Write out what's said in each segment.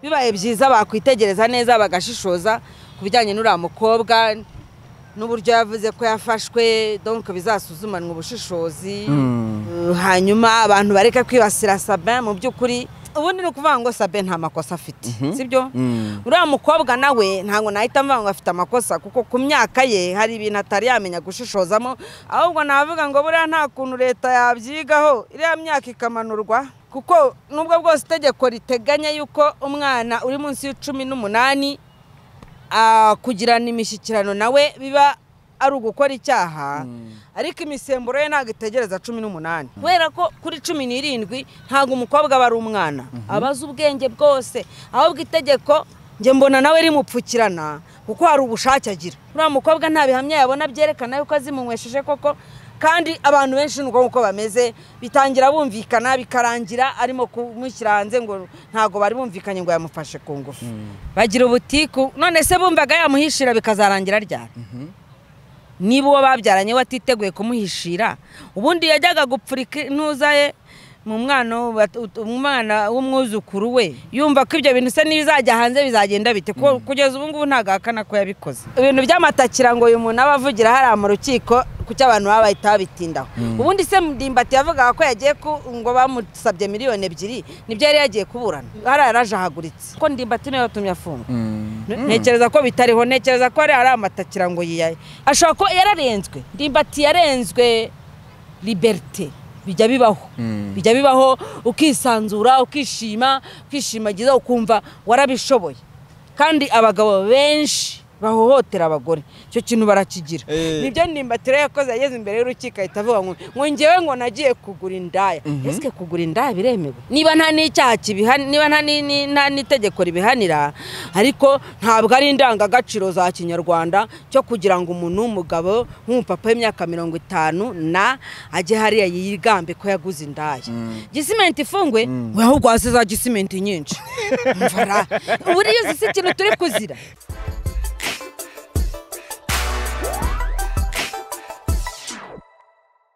bibaye byiza bakwitegereza neza bagashishoza kubijyanye n'uriya mukobwa n'uburyo yavuze ko yafashwe donc bizasuzumanwa ubushishozi hanyuma abantu bareka kwibasira Sabin mu by'ukuri ubundi no kuvuga ngo Sabin nta makosa afite sibyo uriya mukobwa nawe ntango nahita mvuga ngo afite amakosa kuko ku myaka ye hari ibintu atari yamenya gushishozamo ahubwo navuga ngo buriya nta kuntu leta yabyigaho iriya myaka ikamanurwa kuko nubwo bwose itegeko riteganya yuko umwana uri munsi y'18 kugirana imishyikirano nawe biba ari ugukora icyaha ariko imisemburo ye ntabwo itegereza 18 kubera ko kuri 17 ntabwo umukobwa aba ari umwana abaza ubwenge bwose ahubwo itegeko nge mbona nawe rimupfukirana kuko hari ubushake agira uriya mukobwa nta bihamya yabona byerekana yuko azimunywesheje koko kandi abantu benshi nuko bameze bitangira bumvikana bikarangira arimo kumushyira hanze ngo ntago bari bumvikanye ngo yamufashe ku ngufu bagira ubutiku none se bumvaga yamuhishira bikazarangira ryari niba uwo babyaranye watiteguye kumuhishira ubundi yajyaga gupfurika intuzaye mu mwana w'umwuzukuru we yumva ko ibyo bintu se nibizajya hanze bizagenda bite kugeza ubu ngubu ntagakana ko yabikoze ibintu by'amatakira ngo uyu muntu abavugira hari mu rukiko kuki abantu bahita babitindaho ubundi se Ndimbati yavugaga ko yagiye ngo bamusabye miliyoni 2 nibyo yari yagiye kuburana yaraje ahaguritse ko Ndimbati niyo yatumye afunga ntekereza ko bitariho ntekereza ko ari amatakira ngo yiyaye ashobora ko yararenzwe Ndimbati yarenzwe liberté bijya bibaho ukisanzura ukishimagiza ukumva warabishoboye kandi abagabo benshi bahohotera abagore cyo kintu barakigira nibyo Ndimbati yakoze yageze imbere y'urukiko ahita avuga ngo ngewe ngo nagiye kugura indaya ese kugura indaya biremewe niba nta n'icyaha kibihani niba nta n'itegeko ribihanira ariko ntabwo ari indangagaciro za kinyarwanda cyo kugira ngo umuntu w'umugabo nk'umupapa w'imyaka 50 ajye hariya yigambe ko yaguze indaya gisimenti ifungwe we ahubwo hasi za gisimenti nyinshi mvara buriya uzi ikintu turi kuzira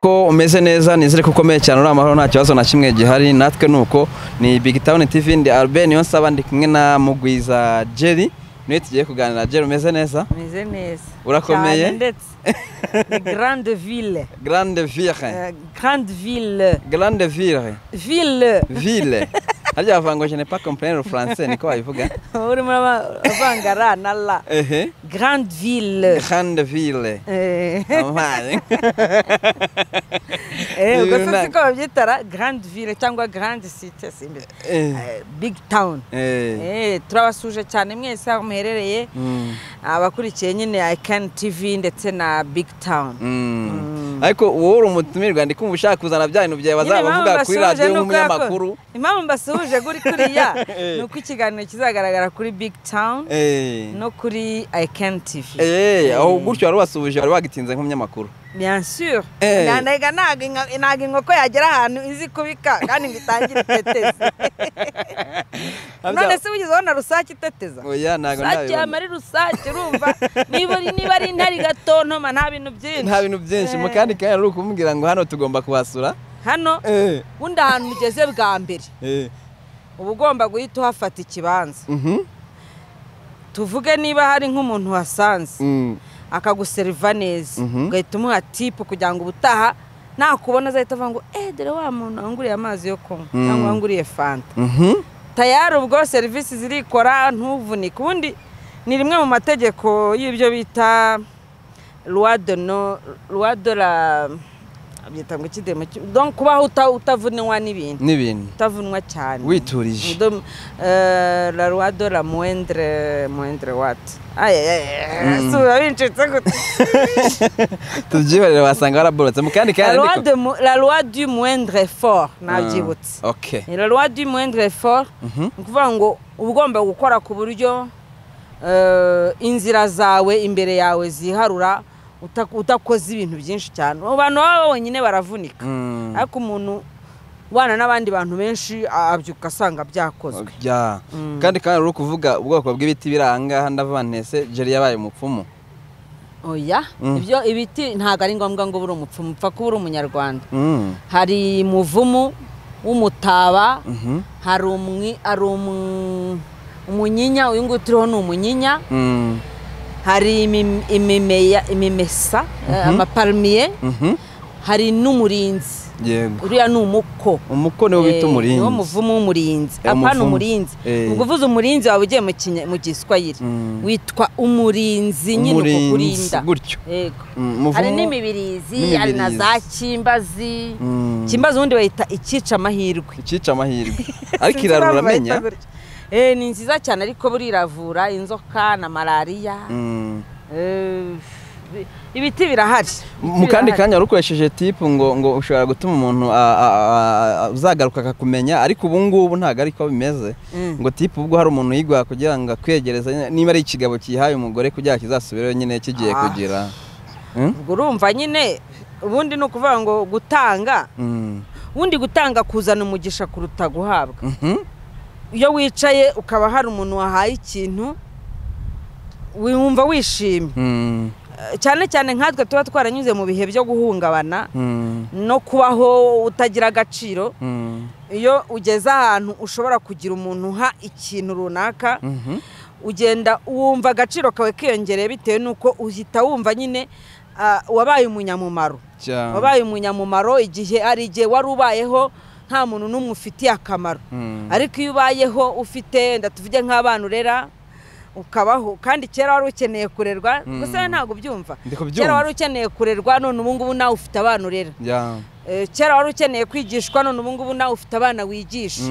ko umeze neza nizere ko ukomeye cyane uri amahoro nta kibazo na kimwe gihari natwe nuko ni Big Town TV ndi Albert niyo nsaba ndi kumwe na Mugwiza Jerry niwe tugiye kuganira Jerry umeze neza urakomeye ndetse ni grande ville harya bavango je ne pas comprendre le français niko babivuga uri murabavanga na la grande ville ubwo siko babyitara grande ville cyangwa grande cité simbe big town turabasuje cyane mwese aho muherereye abakurikiye nyine Icon TV ndetse na Big Town ariko wowe umutumirwa ndi kumva ushaka kuzana bya bintu byawe bazavuga kuri radio nk'umunyamakuru impamvu mbasuhuje kuri kuriya nuko ikiganiro kizagaragara kuri Big Town no kuri Icon TV aho gutyo wari wasuhuje wari wagitinze nk'umunyamakuru bien sûr nandega naga inkoko yagera ahantu izi kubika kandi ngitangira iteteza none se ugize wona rusake iteteza oya nago nayo sake amari rusake urumva niba ari intari gatontoma nta bintu byinshi mu kandi kandi ari ukumbwira ngo hano tugomba kubasura hano bundi ahantu mugeze bwa mbere ubu ugomba guhita uhafata ikibanza tuvuge niba hari nk'umuntu wasanze akaguseriva neza ugahita umuha tipu kugira ngo ubutaha nakubona azahita avuga ngo dore wa muntu wanguriye amazi yo kunywa cyangwa wanguriye fanta tayari ubwo serivisi zirikora ntuvunike ubundi ni rimwe mu mategeko y'ibyo bita loi de la abyita ngo kidemo donc kubaho utavunwa n'ibintu utavunwa cyane witurije la loi de la moindre what sura bincitse gute tubyibarira basanga baraborotse mu kandi kandi la loi du moindre effort nabyibutse okay la loi du moindre effort kuvuga ngo ubugomba gukora ku buryo inzira zawe imbere yawe ziharura utakoze ibintu byinshi cyane abantu baba bonyine baravunika ariko umuntu wana n'abandi bantu benshi abyuka asanga byakozwe kandi kandi uri kuvuga ubwoko bw'ibiti biranga ndavantese Jerry yabaye umupfumu oya ibyo ibiti ntago ari ngombwa ngo buri umupfumu upfa kuba uri umunyarwanda hari muvumu w'umutaba hari umunyinya, uyu nguyu turiho ni umunyinya. Hari imimesa, amapalmiye, hari n'umurinzi. Uriya ni umuko. Umuko niwo bita umurinzi. Niwo muvumo w'umurinzi. Apana umurinzi. Ubwo uvuze umurinzi wawe ugiye mu Giswahili. Witwa umurinzi nyine uko kurinda. Yego. Hari n'imibirizi, hari na za kimbazi. Kimbazi ubundi bayita ikica amahirwe. Ikica amahirwe. Ariko irarura menya. Ni nziza cyane ariko buriravura inzoka na malaria. Ibiti birahari. Mu kandi kanya warukoresheje tipu ngo ushobora gutuma umuntu uzagaruka akakumenya, ariko ubu ngubu ntago ariko bimeze. Ngo tipu ubwo hari umuntu yigwa kugira ngo akwegereza, niba ari ikigabo kihaye umugore kugira kizasubireyo nyine kigiye kugira. Ubwo urumva nyine ubundi ni ukuvuga ngo gutanga, ubundi gutanga kuzana umugisha kuruta guhabwa. Iyo wicaye ukaba hari umuntu wahaye ikintu wumva wishimye. Cyane cyane nkatwe tuba twaranyuze mu bihe byo guhungabana no kubaho utagira agaciro. Iyo ugeze ahantu ushobora kugira umuntu uha ikintu runaka, ugenda wumva agaciro kawe kiyongereye bitewe nuko uhita wumva nyine wabaye umunyamumaro. Wabaye umunyamumaro igihe ari igihe wari ubayeho nta muntu n'umwe ufitiye akamaro. Ariko iyo ubayeho ufite ndatuvuge nk'abana urera ukabaho, kandi kera wari ukeneye kurerwa, gusa ntago byumva. Kera wari ukeneye kurerwa, none ubu ngubu nawe ufite abana urera. Kera wari ukeneye kwigishwa, none ubu ngubu nawe ufite abana wigisha.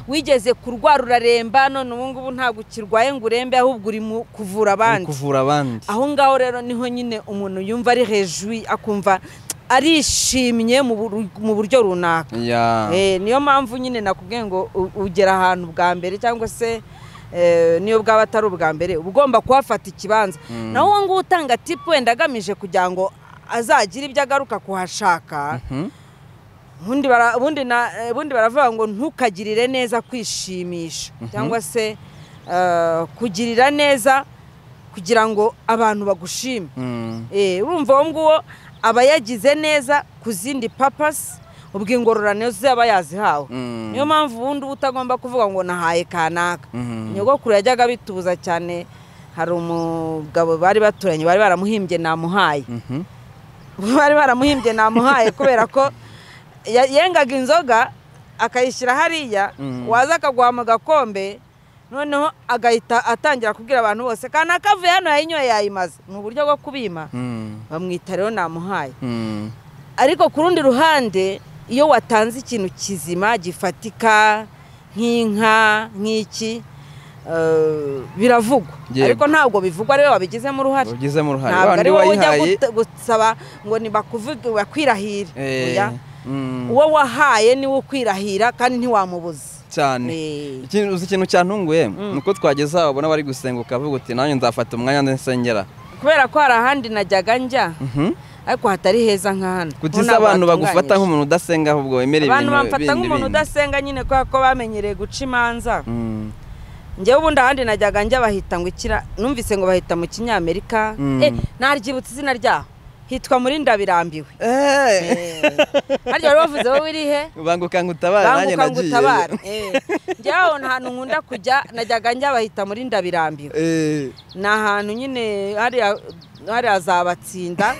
Wigeze kurwara uraremba, none ubu ngubu ntago ukirwaye ngo urembe, ahubwo uri kuvura abandi. Aho ngaho rero niho nyine umuntu yumva ari hejuru, akumva arishimye mu buryo runaka. Niyo mpamvu nyine nakubwiye ngo ugera ahantu bwa mbere cyangwa se niyo bwaba atari ubwa mbere ugomba kuhafata ikibanza. Naho uwo nguwo utanga tipu wenda agamije kugira ngo azagira ibyo agaruka kuhashaka, ubundi baravuga ngo ntukagirire neza kwishimisha cyangwa se kugirira neza kugira ngo abantu bagushime. Urumva uwo nguwo aba yagize neza ku zindi purpose, ubw'ingororano zaba yazihawe. Niyo mpamvu ubundi utagomba kuvuga ngo nahaye kanaka. Nyogokuru yajyaga bitubuza cyane. Hari umugabo bari baturanye, bari baramuhimbye namuhaye. Bari baramuhimbye namuhaye kubera ko yengaga inzoga akayishyira hariya, waza akaguha mu gakombe, noneho agahita atangira kubwira abantu bose kanaka avuye hano yayinyoye yayimaze. Ni uburyo bwo kubima. Bamwita rero namuhaye. Ariko ku rundi ruhande, iyo watanze ikintu kizima gifatika nk'inka nk'iki, biravugwa. Ariko ntabwo bivugwa rero wabigizemo uruhare. Ntabwo ari wowe ujya gusaba ngo nibakuvuge bakwirahire. Uwo wahaye niwe ukwirahira kandi ntiwamubuza cyane. Uzi ikintu cyantunguye nuko twageze aho ubona bari gusenga ukavuga uti nanjye nzafata umwanya nsengera, kubera ko hari ahandi najyaga njya ariko hatari heza nka hano. Kutiza abantu bagufata nk'umuntu udasenga, ahubwo wemere ibintu bindi. Abantu bamfata nk'umuntu udasenga nyine kubera ko bamenyereye guca imanza. Njyewe ubundi ahandi najyaga njya bahita ngo ikira, numvise ngo bahita mu Kinyamerika. Naryibutse izina ryaho, hitwa muri Ndabirambiwe. Harya wari wavuze wowe uri he? Banguka ngutabara, nanjye nagiye. Njyaho nta hantu nkunda kujya, najyaga njya bahita muri Ndabirambiwe. Ni ahantu nyine hari azabatsinda,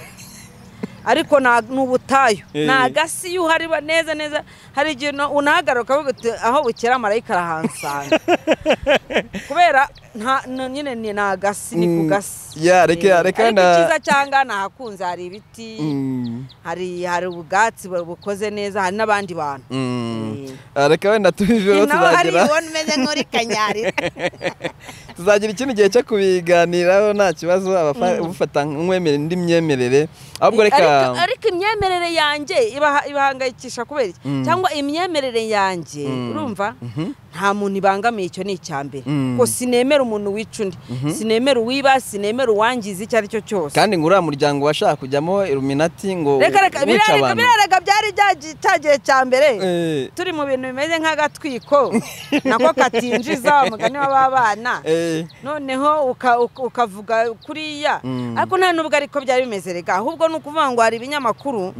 ariko n'ubutayu, nagasi iyo uhari neza neza. Hari igihe unahagaruka aho bukera marayika arahansanga, kubera nyine ni nagasi, ni kugasi. Reka cyiza cyangwa nahakunze, hari ibiti, hari ubwatsi bukoze neza, hari n'abandi bantu. Reka wenda tubijoro tuzagira, umeze nk'uri kanyarira. Tuzagira ikindi gihe cyo kubiganiraho nta kibazo, abafata nk'umwemerere indi myemerere. Ahubwo ariko imyemerere yanjye ibahangayikisha kubera iki? Cyangwa imyemerere yanjye urumva nta muntu ibangamiye, icyo ni icyambere. Ko sinemera umuntu wica undi, sinemera uwiba, sinemera uwangiza icyo ari cyo cyose. Kandi ngo uriya muryango washaka kujyamo Illuminati ngo birarega byari cyagiye cyambere, turi mu bintu bimeze nk'agatwiko nako katinjiza umugani w'abana. Noneho ukavuga kuriya, ariko nta nubwo ariko byari bimeze rega, ahubwo nukuvuga ngo hari ibinyamakuru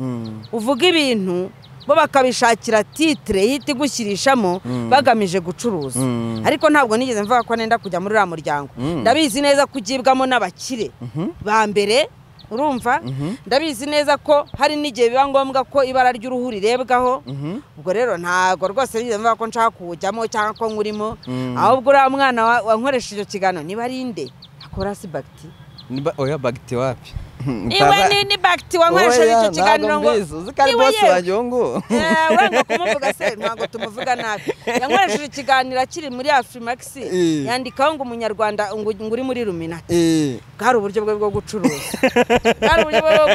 uvuga ibintu bo bakabishakira titre hiti gushyirishamo bagamije gucuruza ariko ntabwo nigeze mvuga ko nenda kujya muri uriya muryango ndabizi neza kugibwamo n'abakire ba mbere urumva ndabizi neza ko hari n'igihe biba ngombwa ko ibara ry'uruhu rirebwaho ubwo rero ntago rwose nigeze mvuga ko nshaka kuwujyamo cyangwa ko nkurimo ahubwo uriya mwana wankoresha icyo kiganiro niba ari nde akora si bagiti oya bagiti wapi iwe ni bagiti wankoresha icyo kiganiro ngo uzikari boss wajyongo uranga kumuvuga se ntabwo tumuvuga nabi yankoresheje ikiganiro akiri muri Afrimax yandikaho ngo umunyarwanda ngo uri muri Illuminati bwari uburyo bwo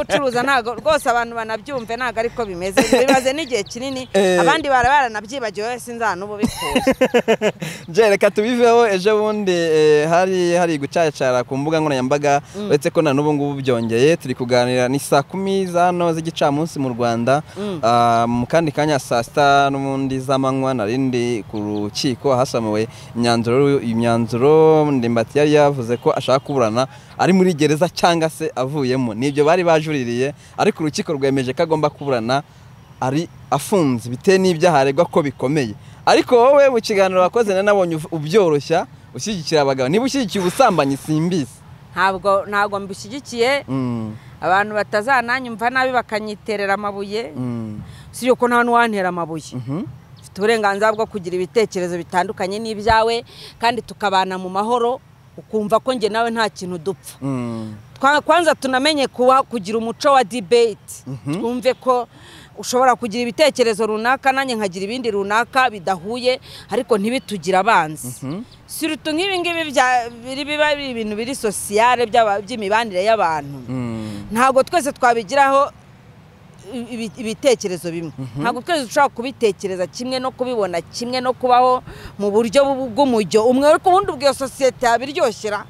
gucuruza ntago rwose abantu banabyumve ntago ariko bimeze bimaze n'igihe kinini abandi baranabyibagiwe sinzana ubu bikora je reka tubiveho ejo bundi hari gucacara ku mbuga nkoranyambaga uretse ko na n'ubu ngubu byongeye turi kuganira ni saa 10 zano z'igicamunsi mu Rwanda mu kandi kanya saa 7 n'umundi z'amanywa narindi ku rukiko hasamuwe imyanzuro Ndimbati yari yavuze ko ashaka kuburana ari muri gereza cyangwa se avuyemo nibyo bari bajuririye ariko urukiko rwemeje ko agomba kuburana ari afunze bite n'ibyaha aregwa ko bikomeye ariko wowe mu kiganiro wakoze nabonye ubyoroshya ushyigikira abagabo niba ushyigikiye ubusambanyi simbizi ntabwo mbishyigikiye abantu batazananyumva nabi bakanyiterera amabuye si yuko nta n'uwantera amabuye ufite uburenganzira bwo kugira ibitekerezo bitandukanye n'ibyawe kandi tukabana mu mahoro ukumva ko njye nawe nta kintu dupfa kwanza tunamenye kugira umuco wa debate twumve ko ushobora kugira ibitekerezo runaka nanjye nkagira ibindi runaka bidahuye ariko ntibitugira abanzi surtout nk'ibi ngibi biba ibintu biri sociale by'imibanire y'abantu ntabwo twese twabigiraho ibitekerezo bimwe ntabwo twese dushobora kubitekereza kimwe no kubibona kimwe no kubaho mu buryo bw'umujyo umwe ariko ubundi ubwiyo societe yabiryoshyera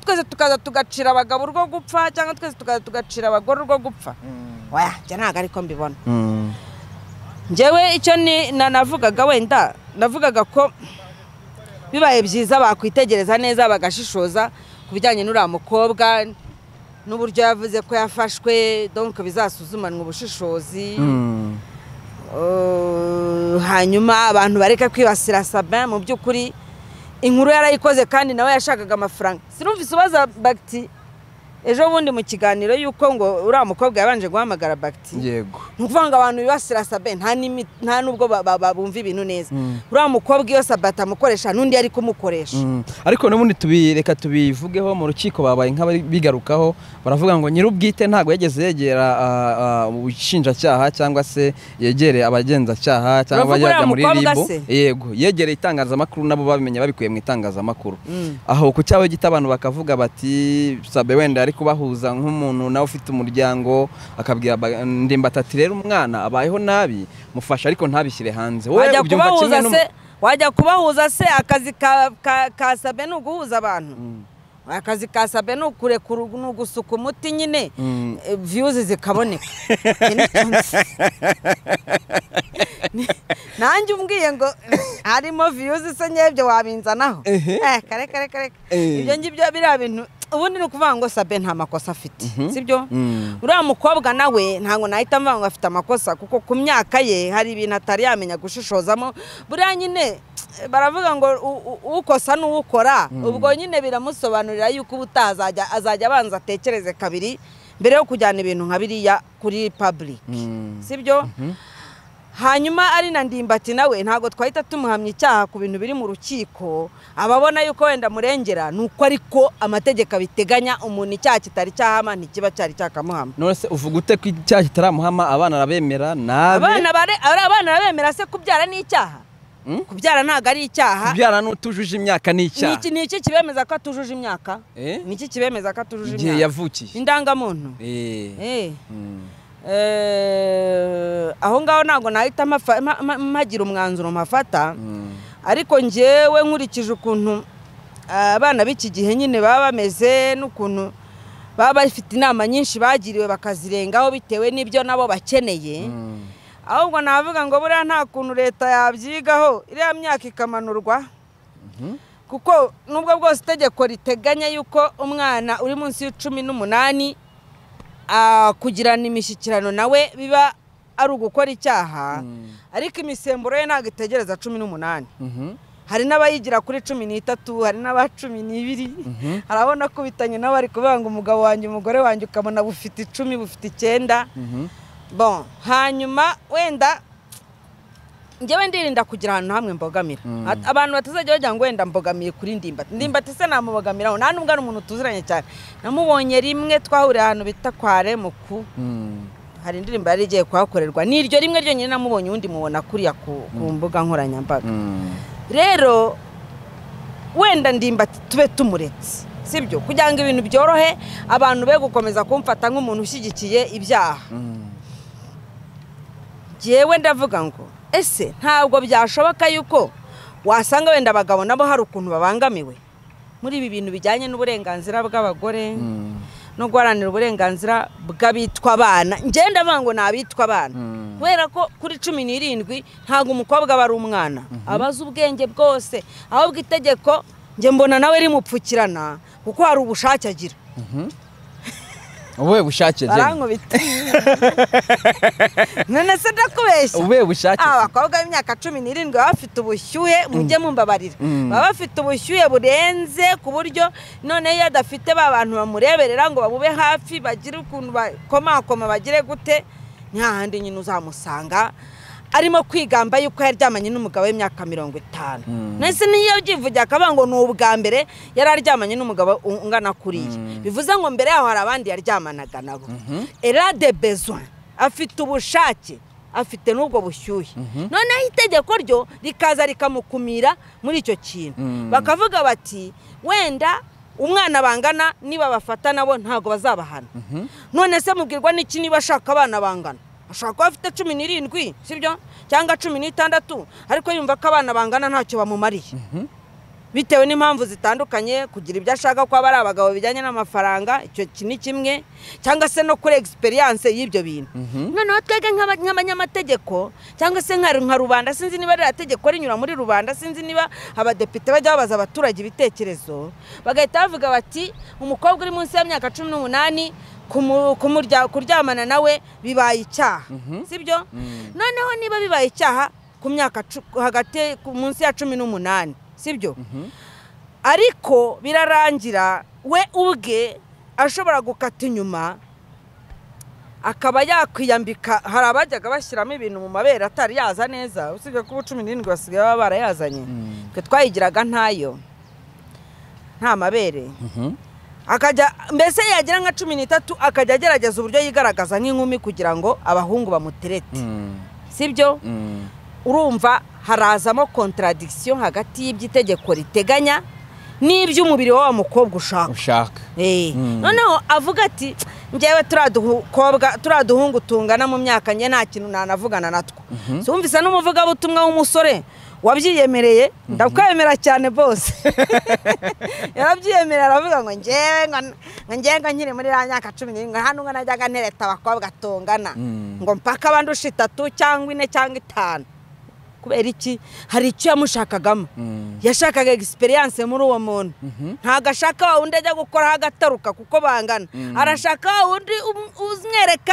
twese tukaza tugacira abagabo urwo gupfa cyangwa twese tukaza tugacira abagore urwo gupfa waya njye ntabwo ariko mbibona njyewe icyo navugaga wenda navugaga ko bibaye byiza bakwitegereza neza bagashishoza ku bijyanye n'uriya mukobwa n'uburyo yavuze ko yafashwe donc bizasuzumanwa ubushishozi hanyuma abantu bareka kwibasira Sabin mu by'ukuri inkuru yarayikoze kandi nawe yashakaga amafaranga sinumvise ubaza Bagiti ejo bundi mu kiganiro yuko ngo uriya mukobwa yabanje guhamagara Bagiti yego nukuvanga abantu bibasira Sabin nta nubwo bumva ibintu neza uriya mukobwa iyo Sabata amukoresha n'undi ari kumukoresha ariko n'ubundi tubireka tubivugeho mu rukiko babaye nk'abigarukaho baravuga ngo nyirubwite ntago yageze yegera ubushinjacyaha cyangwa se yegereye abagenzacyaha cyangwa bajya muri ribo yego yegereye itangazamakuru nabo babimenye babikuye mu itangazamakuru aho ku cyawe gita abantu bakavuga bati Sabe wenda ari kubahuza nk'umuntu nawe ufite umuryango akabwira Ndimbati ati rero umwana abayeho nabi mufasha ariko ntabishyire hanze wowe ubyumva kimwe wajya kubahuza se akazi ka Sabe no guhuza abantu akazi ka Sabe no kurekura no gusuka umuti nyine views zikaboneka nanjye umbwiye ngo harimo views se nyebyo wabinzanaho kare ibyo ngibyo biriya bintu ubundi ni ukuvuga ngo Sabe nta makosa afite sibyo uriya mukobwa nawe ntabwo nahita mvuga ngo afite amakosa kuko ku myaka ye hari ibintu atari yamenya gushishozamo buriya nyine baravuga ngo ukosa n'uwukora ubwo nyine biramusobanurira yuko ubutazajya azajya abanza atekereze kabiri mbere yo kujyana ibintu nka biriya kuri public sibyo hanyuma ari na Ndimbati nawe ntago twahita tumuhamya icyaha ku bintu biri mu rukiko ababona yuko wenda murengera nuko ariko amategeko biteganya umuntu icyaha kitari cyahama ntikiba cyari cyakamuhama none se uvuga ute ko icyaha kitaramuhama abana arabemera nabe abana arabemera se kubyara ni icyaha kubyara ntago ari icyaha kubyara n'utujuje imyaka ni icyaha ni iki kibemeza ko atujuje imyaka ni iki kibemeza ko atujuje imyaka igihe yavukiye indangamuntu aho ngaho ntabwo nahita mpagira umwanzuro mpafata ariko njyewe nkurikije ukuntu abana b'iki gihe nyine baba bameze n'ukuntu baba bafite inama nyinshi bagiriwe bakazirengaho bitewe n'ibyo nabo bakeneye ahubwo navuga ngo buriya nta kuntu leta yabyigaho iriya myaka ikamanurwa kuko nubwo bwose itegeko riteganya yuko umwana uri munsi y'18 kugirana imishyikirano nawe biba ari ugukora icyaha ariko imisemburo ye ntabwo itegereza 18 hari n'abayigira kuri 13 hari n'aba 12 arabona ko bitanye n'abari kuvuga ngo umugabo wanjye umugore wanjye ukabona bufite 10 bufite 9 bon hanyuma wenda njyewe ndirinda kugira ahantu hamwe mbogamira abantu batazajya bajya ngo wenda mbogamiye kuri ndimbati se namubogamiraho nta nubwo ari umuntu tuziranye cyane namubonye rimwe twahuriye ahantu bita kwa Remuku hari indirimbo yari igiye kuhakorerwa n'iryo rimwe ryo nyine namubonye undi mubona kuriya ku mbuga nkoranyambaga rero wenda ndimbati tube tumuretse sibyo kugira ngo ibintu byorohe abantu be gukomeza kumfata nk'umuntu ushyigikiye ibyaha jewe ndavuga ngo ese ntabwo byashoboka yuko wasanga wenda abagabo nabo hari ukuntu babangamiwe muri ibi bintu bijyanye n'uburenganzira bw'abagore no guharanira uburenganzira bw'abitwa abana ngenda avuga ngo nabitwa abana kubera ko kuri 17 ntabwo umukobwa aba ari umwana abaza ubwenge bwose ahubwo itegeko nge mbona nawe rimupfukirana kuko hari ubushake agira ubuhe bushake je barankubita none se ndakubeshya ubuhe bushake abakobwa b'imyaka 17 bafite ubushyuhe mujye mumbabarira baba bafite ubushyuhe burenze ku buryo none iyo adafite ba bantu bamureberera ngo babube hafi bagire ukuntu bakomakoma bagire gute ntahandi nyine uzamusanga arimo kwigamba yuko yaryamanye n'umugabo w'imyaka 50 nese niyo byivugira akabango n'ubwa mbere yararyamanye n'umugabo ungana kuriye bivuze ngo mbere yaho hari abandi yaryamanaga nabo era de besoin afite ubushake afite n'ubwo bushyuhe none itegeko ryo rikaza rikamukumira muri icyo kintu bakavuga bati wenda umwana bangana niba bafata nabo ntago bazabahana none se mubwirwa n'iki niba ashaka abana bangana ashaka ko afite 17 sibyo cyangwa 16 ariko yumva ko abana bangana ntacyo bamumariye bitewe n'impamvu zitandukanye kugira ibyo ashaka ko abari abagabo bijyanye n'amafaranga icyo kintu kimwe cyangwa se no kuri experience y'ibyo bintu noneho twege nk'abanyamategeko cyangwa se nka rubanda sinzi niba ari ategeko rinyura muri rubanda sinzi niba abadepite bajya babaza abaturage ibitekerezo bagahita bavuga bati umukobwa uri munsi y'imyaka 18 kuryamana nawe bibaye icyaha sibyo noneho niba bibaye icyaha ku myaka hagati munsi ya 18 sibyo ariko birarangira we ubwe ashobora gukata inyuma akaba yakwiyambika hari abajyaga bashyiramo ibintu mu mabere atari yaza neza usibye ko 17 basigaye baba barayazanye twe twayigiraga ntayo nta mabere akajya mbese yagira nka 13 akajya agerageza uburyo yigaragaza nk'inkumi kugira ngo abahungu bamuterete sibyo urumva harazamo contradiction hagati y'ibyitegeko riteganya n'iby'umubiri wa mukobwa ushaka noneho avuga ati ngewe turaduhungu tungana mu myaka nge nta kintu nanavugana natwo sumvise n'umuvuga butumwa w'umusore wabyiyemereye ndakwemera cyane bose yarabyiyemerera aravuga ngo ngewe nkiri muri ya myaka 17 hano ngo najyaga ntereta abakobwa tungana ngo mpaka abandusha 3 cyangwa 4 cyangwa 5 kubera iki hari icyo yamushakagamo yashakaga experience muri uwo muntu ntago ashaka wa wundi ajya gukora hagataruka kuko bangana arashaka wa wundi uzmwereka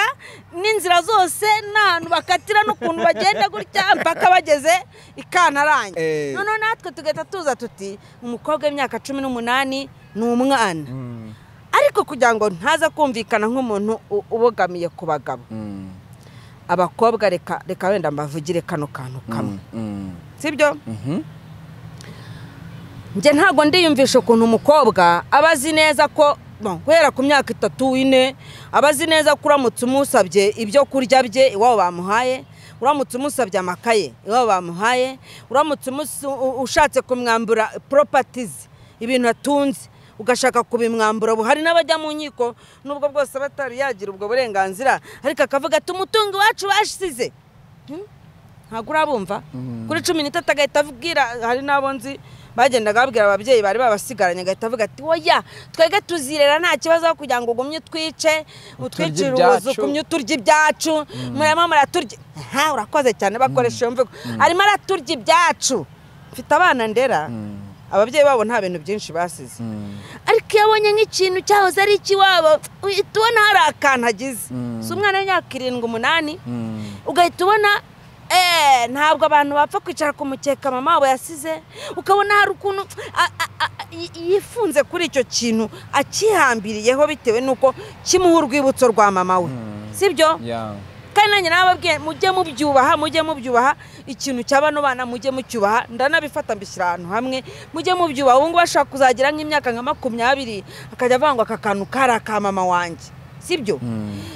n'inzira zose n'ahantu bakatira n'ukuntu bagenda gutya mpaka bageze ikantarange none natwe tugahita tuza tuti umukobwa w'imyaka 18 ni umwana ariko kugira ngo ntaza kumvikana nk'umuntu ubogamiye ku bagabo abakobwa reka wenda mbavugire kano kantu kamwe sibyo nje ntago ndiyumvisha ukuntu umukobwa abazi neza ko guhera ku myaka 3 4 abazi neza ko uramutse umusabye ibyo kurya bye iwabo bamuhaye uramutse umusabye amakaye iwabo bamuhaye uramutse ushatse kumwambura properties ibintu atunze ugashaka kubimwambura buhari n'abajya mu nkiko nubwo bwose batari yagira ubwo burenganzira ariko akavuga ati umutungo wacu bashyize ntago urabumva kuri 13 agahita avugira hari n'abonzi bagendaga babwira ababyeyi bari babasigaranye agahita avuga ati oya twege tuzirera nta kibazo kugira ngo ugumye twice utwicira ubuzu kumye turya ibyacu murema muraturya urakoze cyane bakoresha iyo mvugo arimo araturya ibyacu mfite abana ndera ababyeyi babo nta bintu byinshi basize ariko ariko iyo abonye nk'ikintu cyahoze ari ikiwabo uhita ubona hari akantu agize si umwana w'imyaka 7-8 ugahita ubona ntabwo abantu bapfa kwicara ku mukeka mama wabo yasize ukabona hari ukuntu yifunze kuri icyo kintu akihambiriyeho bitewe nuko kimuha urwibutso rwa mama we sibyo kandi nanjye nababwiye mujye mubyubaha ikintu cy'abano bana mujye mucyubaha ndanabifata mbishyira ahantu hamwe mujye mubyubaha ubu ngubu bashaka kuzagira nk'imyaka nka 20 akajya avangwa aka kantu kari aka mama wanjye sibyo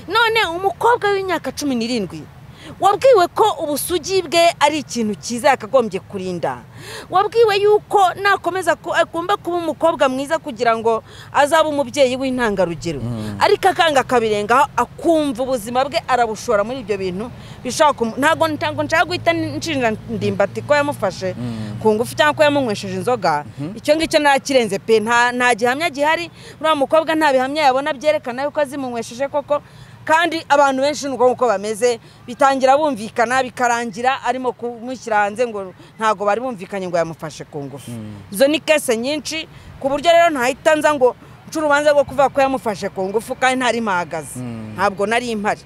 none umukobwa w'imyaka 17 wabwiwe ko ubusugi bwe ari ikintu cyiza yakagombye kurinda wabwiwe yuko nakomeza agomba kuba umukobwa mwiza kugira ngo azabe umubyeyi w'intangarugero ariko akanga kabirenga akumva ubuzima bwe arabushora muri ibyo bintu bishaka ntago nshaka guhita nshinja ndimbati ko yamufashe ku ngufu cyangwa ko yamunywesheje inzoga icyo ngicyo narakirenze pe nta gihamya gihari uriya mukobwa nta bihamya yabona byerekana yuko azimunywesheje koko kandi abantu benshi nuko uko bameze bitangira bumvikana bikarangira arimo kumushyira hanze ngo ntago bari bumvikanye ngo yamufashe ku ngufu izo ni kese nyinshi ku buryo rero ntahita nza ngo ncurubanze rwo kuvuga ko yamufashe ku ngufu kandi ntari mahagaze ntabwo nari impari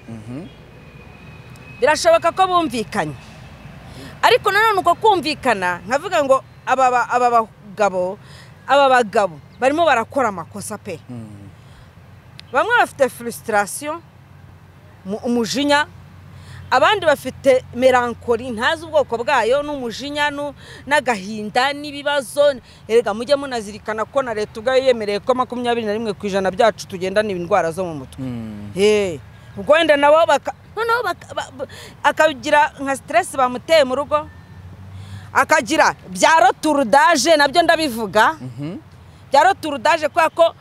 birashoboka ko bumvikanye ariko nanone uko kumvikana nkavuga ngo aba bagabo barimo barakora amakosa pe bamwe bafite frustration umujinya abandi bafite melankoli ntazi ubwoko bwayo n'umujinya n'agahinda n'ibibazo erega mujye munazirikana ko na leta ubwayo yemereye ko 21% byacu tugendana indwara zo mu mutwe ubwo wenda nabo akagira nka stress bamuteye mu rugo akagira bya roturdaje nabyo ndabivuga bya roturdaje kwa ko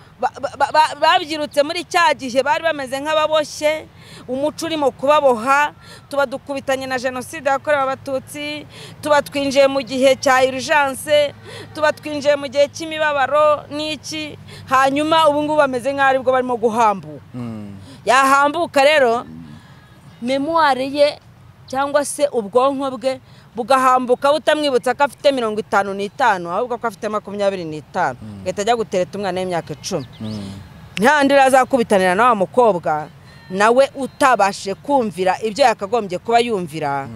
babyirutse muri cya gihe bari bameze nk'ababoshye umuco urimo kubaboha tuba dukubitanye na jenoside yakorewe abatutsi tuba twinjiye mu gihe cya urgence tuba twinjiye mu gihe cy'imibabaro n'iki hanyuma ubu ngubu bameze nk'aho aribwo barimo guhambuka yahambuka rero memoire ye cyangwa se ubwonko bwe bugahambuka butamwibutsa ko afite 55 ahubwo ko afite 25 gahita ajya gutereta umwana w'imyaka 10 ntihandi azakubitanira na wa mukobwa nawe utabashe kumvira ibyo yakagombye kuba yumvira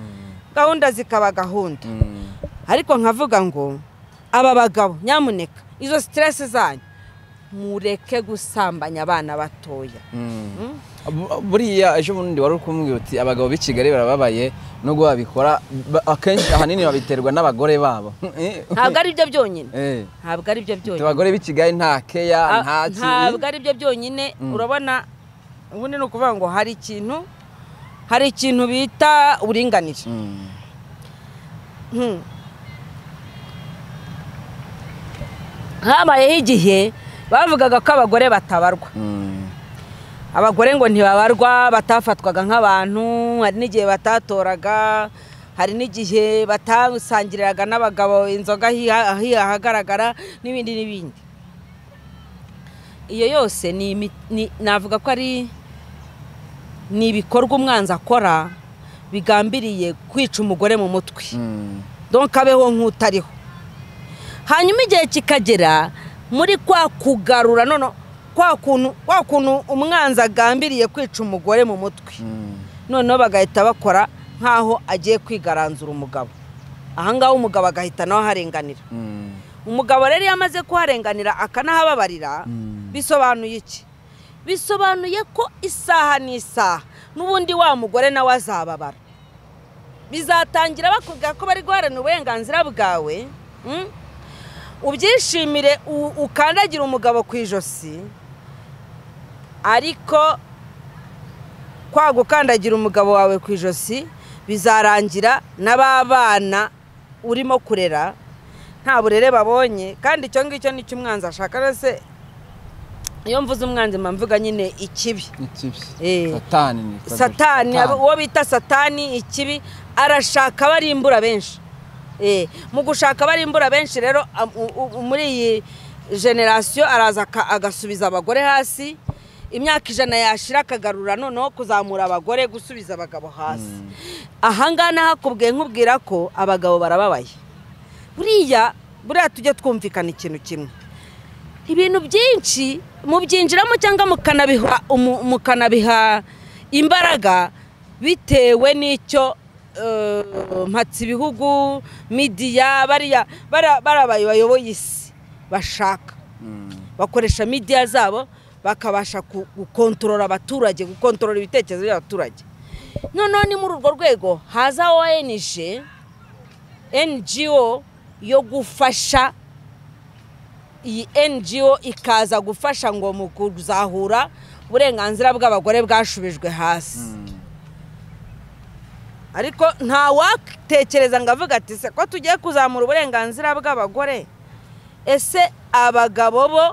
gahunda zikaba gahunda ariko nkavuga ngo aba bagabo nyamuneka izo stress zanyu mureke gusambanya abana batoya buriya ejo bundi wari kumbwira uti abagabo b'i Kigali barababaye nubwo babikora akenshi ahanini babiterwa n'abagore babo ntabwo ari byo byonyine ntabwo ari byo byonyine abagore b'i Kigali nta keya ntabwo ari byo byonyine urabona ubundi ni ukuvuga ngo hari ikintu bita uburinganire habayeho igihe bavugaga ko abagore batabarwa abagore ngo ntibabarwa batafatwaga nk'abantu hari n'igihe batatoraga hari n'igihe batasangiriraga n'abagabo inzoga ahagaragara n'ibindi iyo yose navuga ko ari ibikorwa umwanzi akora bigambiriye kwica umugore mu mutwe donc abeho nk'utariho hanyuma igihe kikagera muri kwa kugarura kwa kuntu umwanzi agambiriye kwica umugore mu mutwe noneho bagahita bakora nkaho agiye kwigaranzura umugabo ahangaho umugabo agahita nawe harenganira umugabo rero yamaze kuharenganira akanahababarira bisobanuye iki bisobanuye ko isaha n'isaha n'ubundi wa mugore nawe azababara bizatangira bakubwira ko bari guharanira uburenganzira bwawe ubyishimire ukandagira umugabo ku ijosi ariko kwa gukandagira umugabo wawe ku ijosi bizarangira n'ababana urimo kurera nta burere babonye kandi icyo ngicyo nicyo umwanzi ashaka rese iyo mvuze umwanzi mvuga nyine ikibi satani uwo bita satani ikibi arashaka barimbura benshi mu gushaka barimbura benshi rero muri iyi generation araza agasubiza abagore hasi imyaka 100 yashira akagarura noneho kuzamura abagore gusubiza abagabo hasi ahangana hakubwiye nkubwira ko abagabo barababaye buriya tujye twumvikana ikintu kimwe ibintu byinshi mubyinjiramo cyangwa mukanabiha imbaraga bitewe n'icyo mpatse ibihugu media barabaye bayoboye isi bashaka bakoresha media zabo bakabasha gukontorora abaturage gukontorora ibitekerezo by'abaturage noneho ni muri urwo rwego haza ONG NGO yo gufasha iyi NGO ikaza gufasha ngo mu kuzahura uburenganzira bw'abagore bwashubijwe hasi ariko nta watekereza ngo avuga ati se ko tugiye kuzamura uburenganzira bw'abagore ese abagabo bo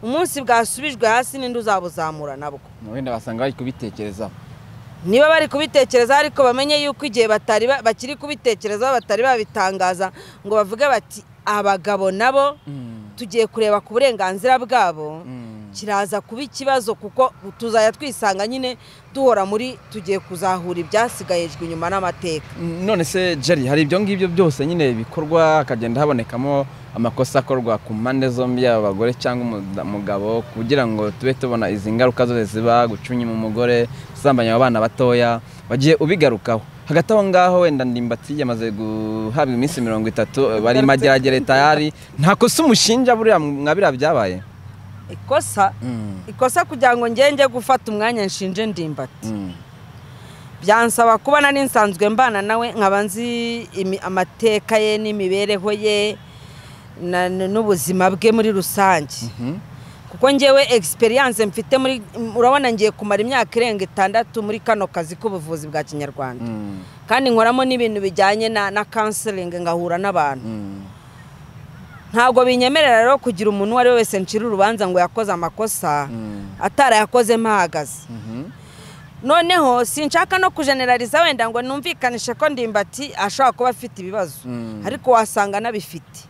umunsi bwasubijwe hasi ninde uzabuzamura nabwo wenda basanga bari kubitekerezaho niba bari kubitekereza ariko bamenye yuko igihe bakiri kubitekereza batari babitangaza ngo bavuge bati abagabo nabo tugiye kureba ku burenganzira bwabo kiraza kuba ikibazo kuko tuzaya twisanga nyine duhora muri tugiye kuzahura ibyasigaye inyuma n'amateka none se Jerry hari ibyo ngibyo byose nyine bikorwa akagenda habonekamo amakosa akorwa ku mpande zombi y'abagore cyangwa umugabo kugira ngo tube tubona izi ngaruka zose ziba gucunyima umugore gusambanya abana batoya bagiye ubigarukaho hagati aho ngaho wenda Ndimbati yamaze guhabwa iminsi 30 bari mageragere tayari nta kosa umushinja buriya mwabira byabaye ikosa kugira ngo ngenge gufata umwanya nshinje Ndimbati byansaba kuba nari nsanzwe mbana nawe nkaba nzi amateka ye n'imibereho ye n'ubuzima bwe muri rusange kuko ngewe experience mfite muri urabona ngiye kumara imyaka irenga 6 muri kano kazi k'ubuvuzi bwa Kinyarwanda kandi nkoramo n'ibintu bijyanye na counseling ngahura n'abantu ntabwo binyemerera rero kugira umuntu wari wese ncira urubanza ngo yakoze amakosa atarayakoze mpahagaze noneho sinshaka no kugeneraliza wenda ngo numvikanishe ko Ndimbati ashobora kuba afite ibibazo ariko wasanga nabifite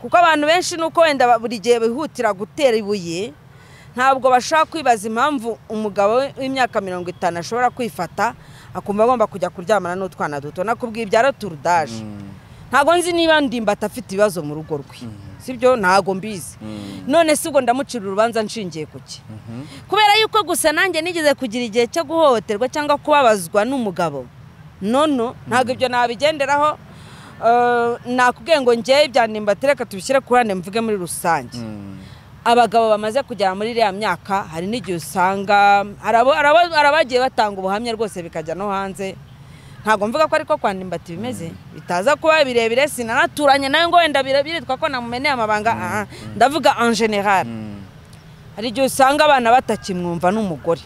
kuko abantu benshi nuko wenda buri gihe bihutira gutera ibuye ntabwo bashaka kwibaza impamvu umugabo w'imyaka 50 ashobora kwifata akumva agomba kujya kuryamana n'utwana duto nakubwiye ibyaro turudaje ntago nzi niba Ndimbati afite ibibazo mu rugo rwe sibyo ntago mbizi none se ubwo ndamucira urubanza nshingiye kuki kubera yuko gusa nanjye nigeze kugira igihe cyo guhohoterwa cyangwa kubabazwa n'umugabo ntago ibyo nabigenderaho nakubwiye ngo njye ibya Ndimbati reka tubishyire ku ruhande mvuge muri rusange abagabo bamaze kugera muri iriya myaka hari n'igihe usanga arabagiye batanga ubuhamya rwose bikajya no hanze ntago mvuga ko ariko kwa Ndimbati bimeze bitaza kuba birebire sinanaturanye nayo ngo wenda biritwa ko namumeneye amabanga ndavuga en general hari igihe usanga abana batakimwumva n'umugore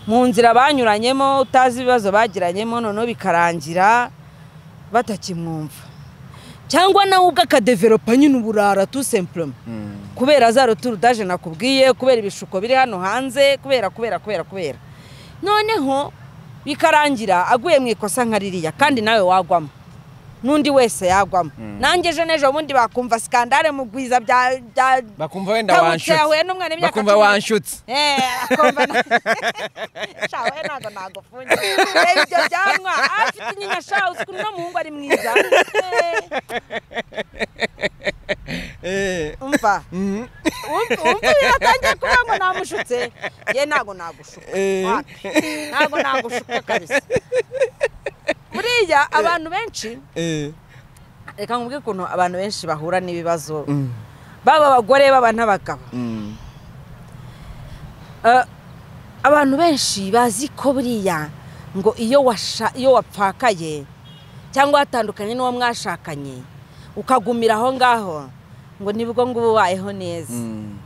mu nzira banyuranyemo utazi ibibazo bagiranyemo noneho bikarangira batakimwumva cyangwa nawe ugakadevelopa nyine uburara tout simplement kubera za roturudaje nakubwiye kubera ibishuko biri hano hanze kubera noneho bikarangira aguye mu ikosa nkaririya kandi nawe wagwamo nundi wese yagwamo nanjye je nejo bundi bakumva skandale mu gwiza bya bakumva wenda wanshutse bakumva wanshutse akumva shawe nago funye ibyo byanwa afite nyinya shawe no muhungu ari mwiza umva yatangiye kuba ngo namushutse ye nago nagushuka kabisa buriya abantu benshi reka nkubwire ukuntu abantu benshi bahura n'ibibazo baba abagore baba n'abagabo abantu benshi bazi ko buriya ngo iyo wapfakaye cyangwa watandukanye n'uwo mwashakanye ukagumira aho ngaho ngo nibwo ngo ubayeho neza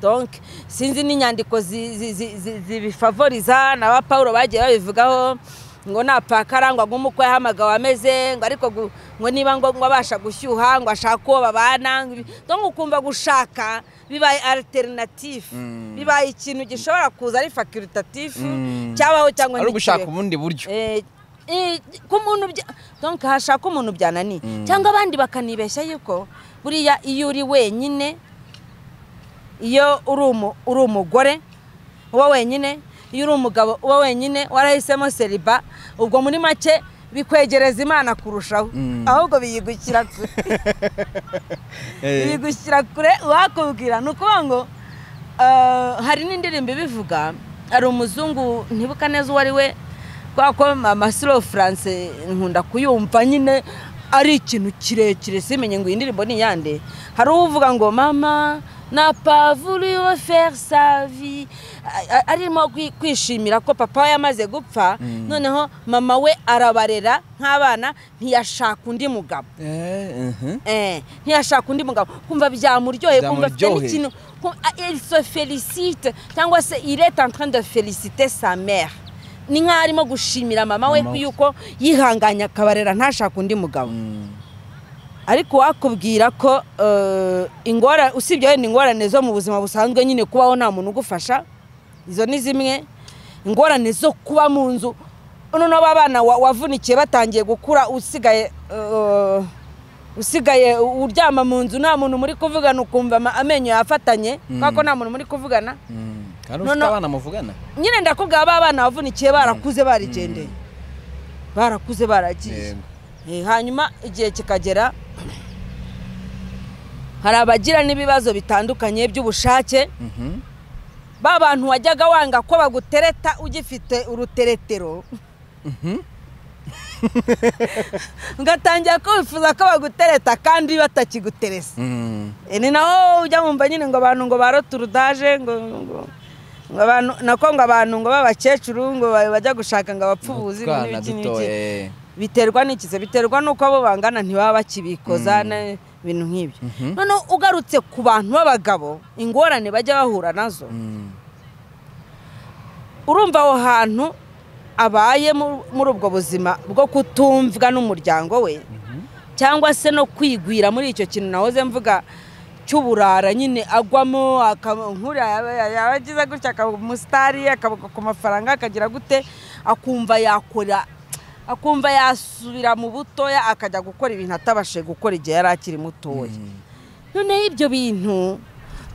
donc sinzi n'inyandiko zibifavoriza na ba Paulo bagiye babivugaho ngo napakara ngo agumukwe hamagawe ameze ngo ariko ngo niba ngo abasha gushyuha ngo ashaka uwo babana donc ukumva gushaka bibaye alternative bibaye ikintu gishobora kuza ari facultative cyabaho cyangwa ari gushaka ubundi buryo ku muntu donc hashaka umuntu byanani cyangwa abandi bakanibeshya yuko buriya iyo uri wenyine iyo uri umugore uba wenyine iyo uri umugabo uba wenyine warahisemo celiba ubwo muri make bikwegereza Imana kurushaho ahubwo biyigukira kure biyigukira kure wakubwira nuko ngo hari n'indirimbo ibivuga ari umuzungu ntibuka neza uwo ari we kwako Masiro France nkunda kuyumva nyine ari ikintu kirekire simenye ngo indirimbo ni yande hari uvuga ngo mama n'a pas voulu faire sa vie arimo kwishimira ko papa yamaze gupfa noneho mama we arabarera nk'abana ntiyashaka undi mugabo ntiyashaka undi mugabo kumva byamuryoye kumva ikintu il se félicite cyangwa se il est en train de féliciter sa mère ni nk'arimo gushimira mama we yuko yihanganya akabarera ntashaka undi mugabo ariko wakubwira ko usibye wenda ingorane zo mu buzima busanzwe nyine kubaho nta muntu ugufasha izo ni zimwe ingorane zo kuba mu nzu noneho abana wavunikiye batangiye gukura usigaye uryama mu nzu nta muntu muri kuvugana ukumva amenyo yafatanye kuko nta muntu muri kuvugana kandi ufite abana muvugana nyine ndakubwira abana bavunikiye barakuze barigendeye barakuze baragiye hanyuma igihe kikagera hari abagira n'ibibazo bitandukanye by'ubushake ba bantu wajyaga wanga ko bagutereta ugifite uruteretero ugatangira ko wifuza ko bagutereta kandi batakiguteresa ni naho ujya mumva nyine ngo abantu ngo baroturudaje ngo abantu nako ngo abantu ngo babakecuru ngo bajya gushaka ngo abapfubuzi n'iki biterwa n'ikize biterwa nuko abo bangana ntibaba bakibikoza ibintu nk'ibyo none ugarutse ku bantu b'abagabo ingorane bajya bahura nazo urumva aho hantu abaye muri ubwo buzima bwo kutumvwa n'umuryango we cyangwa se no kwigwira muri icyo kintu nahoze mvuga cy'uburara nyine agwamo nkuriya yabagize gutya akaba umusitari akabuka ku mafaranga akagira gute akumva yasubira mu butoya akajya gukora ibintu atabashe gukora igihe yari akiri mutoya noneho ibyo bintu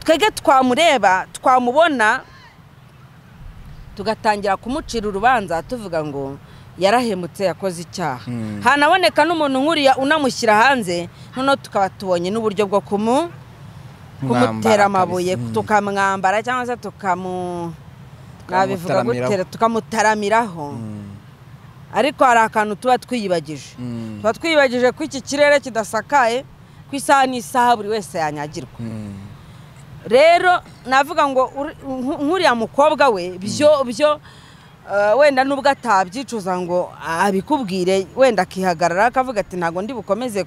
twege twamureba twamubona tugatangira kumucira urubanza tuvuga ngo yarahemutse yakoze icyaha hanaboneka n'umuntu nkuriya unamushyira hanze noneho tukaba tubonye n'uburyo bwo kumutera amabuye tukamwambara cyangwa se tukamutaramiraho ariko hari akantu tuba twiyibagije ko iki kirere kidasakaye ku isaha n'isaha buri wese yanyagirwa rero navuga ngo nkuriya mukobwa we byo wenda nubwo atabyicuza ngo abikubwire wenda akihagarara akavuga ati ntago ndi bukomeze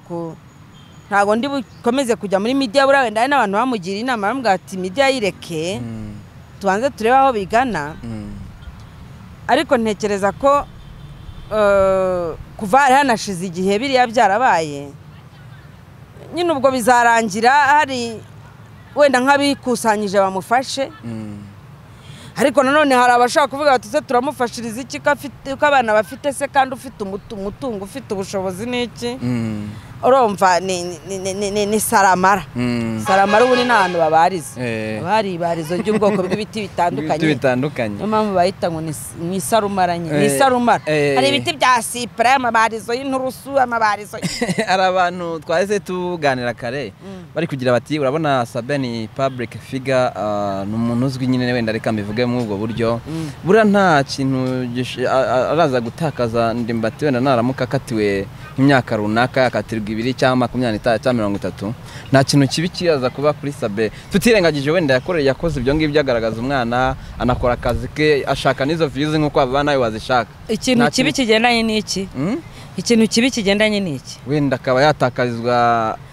kujya muri media buriya wenda hari n'abantu bamugira inama bamubwira ati media yireke tubanze turebe aho bigana ariko ntekereza ko kuva hari hanashize igihe biriya byarabaye nyine ubwo bizarangira hari wenda nk'abikusanyije bamufashe ariko nanone hari abashaka kuvuga bati se turamufashiriza iki ko abana bafite se kandi ufite umutungo ufite ubushobozi n'iki urumva ni saramara saramara ubu ni n'ahantu babariza bari ibarizo ry'ubwoko bw'ibiti bitandukanye niyo mpamvu bahita ngo ni isarumara ni isarumara hari ibiti bya sipure amabarizo y'inturusu amabarizo hari abantu twahise tuganira kare bari kugira bati urabona Sabe ni public figure ni umuntu uzwi nyine wenda reka mbivuge muri ubwo buryo buriya nta kintu araza gutakaza ndimbati wenda naramuka akatiwe nk'imyaka runaka yakatirwa 2 cyangwa 25 cyangwa 30 nta kintu kibi kiyaza kuba kuri Sabe tutirengagije wenda yakoze ibyo ngibyo agaragaza umwana anakora akazi ke ashaka nizo views nkuko abana nawe wazishaka ikintu kibi kigendanye n'iki ikintu kibi kigendanye n'iki wenda akaba yatakarizwa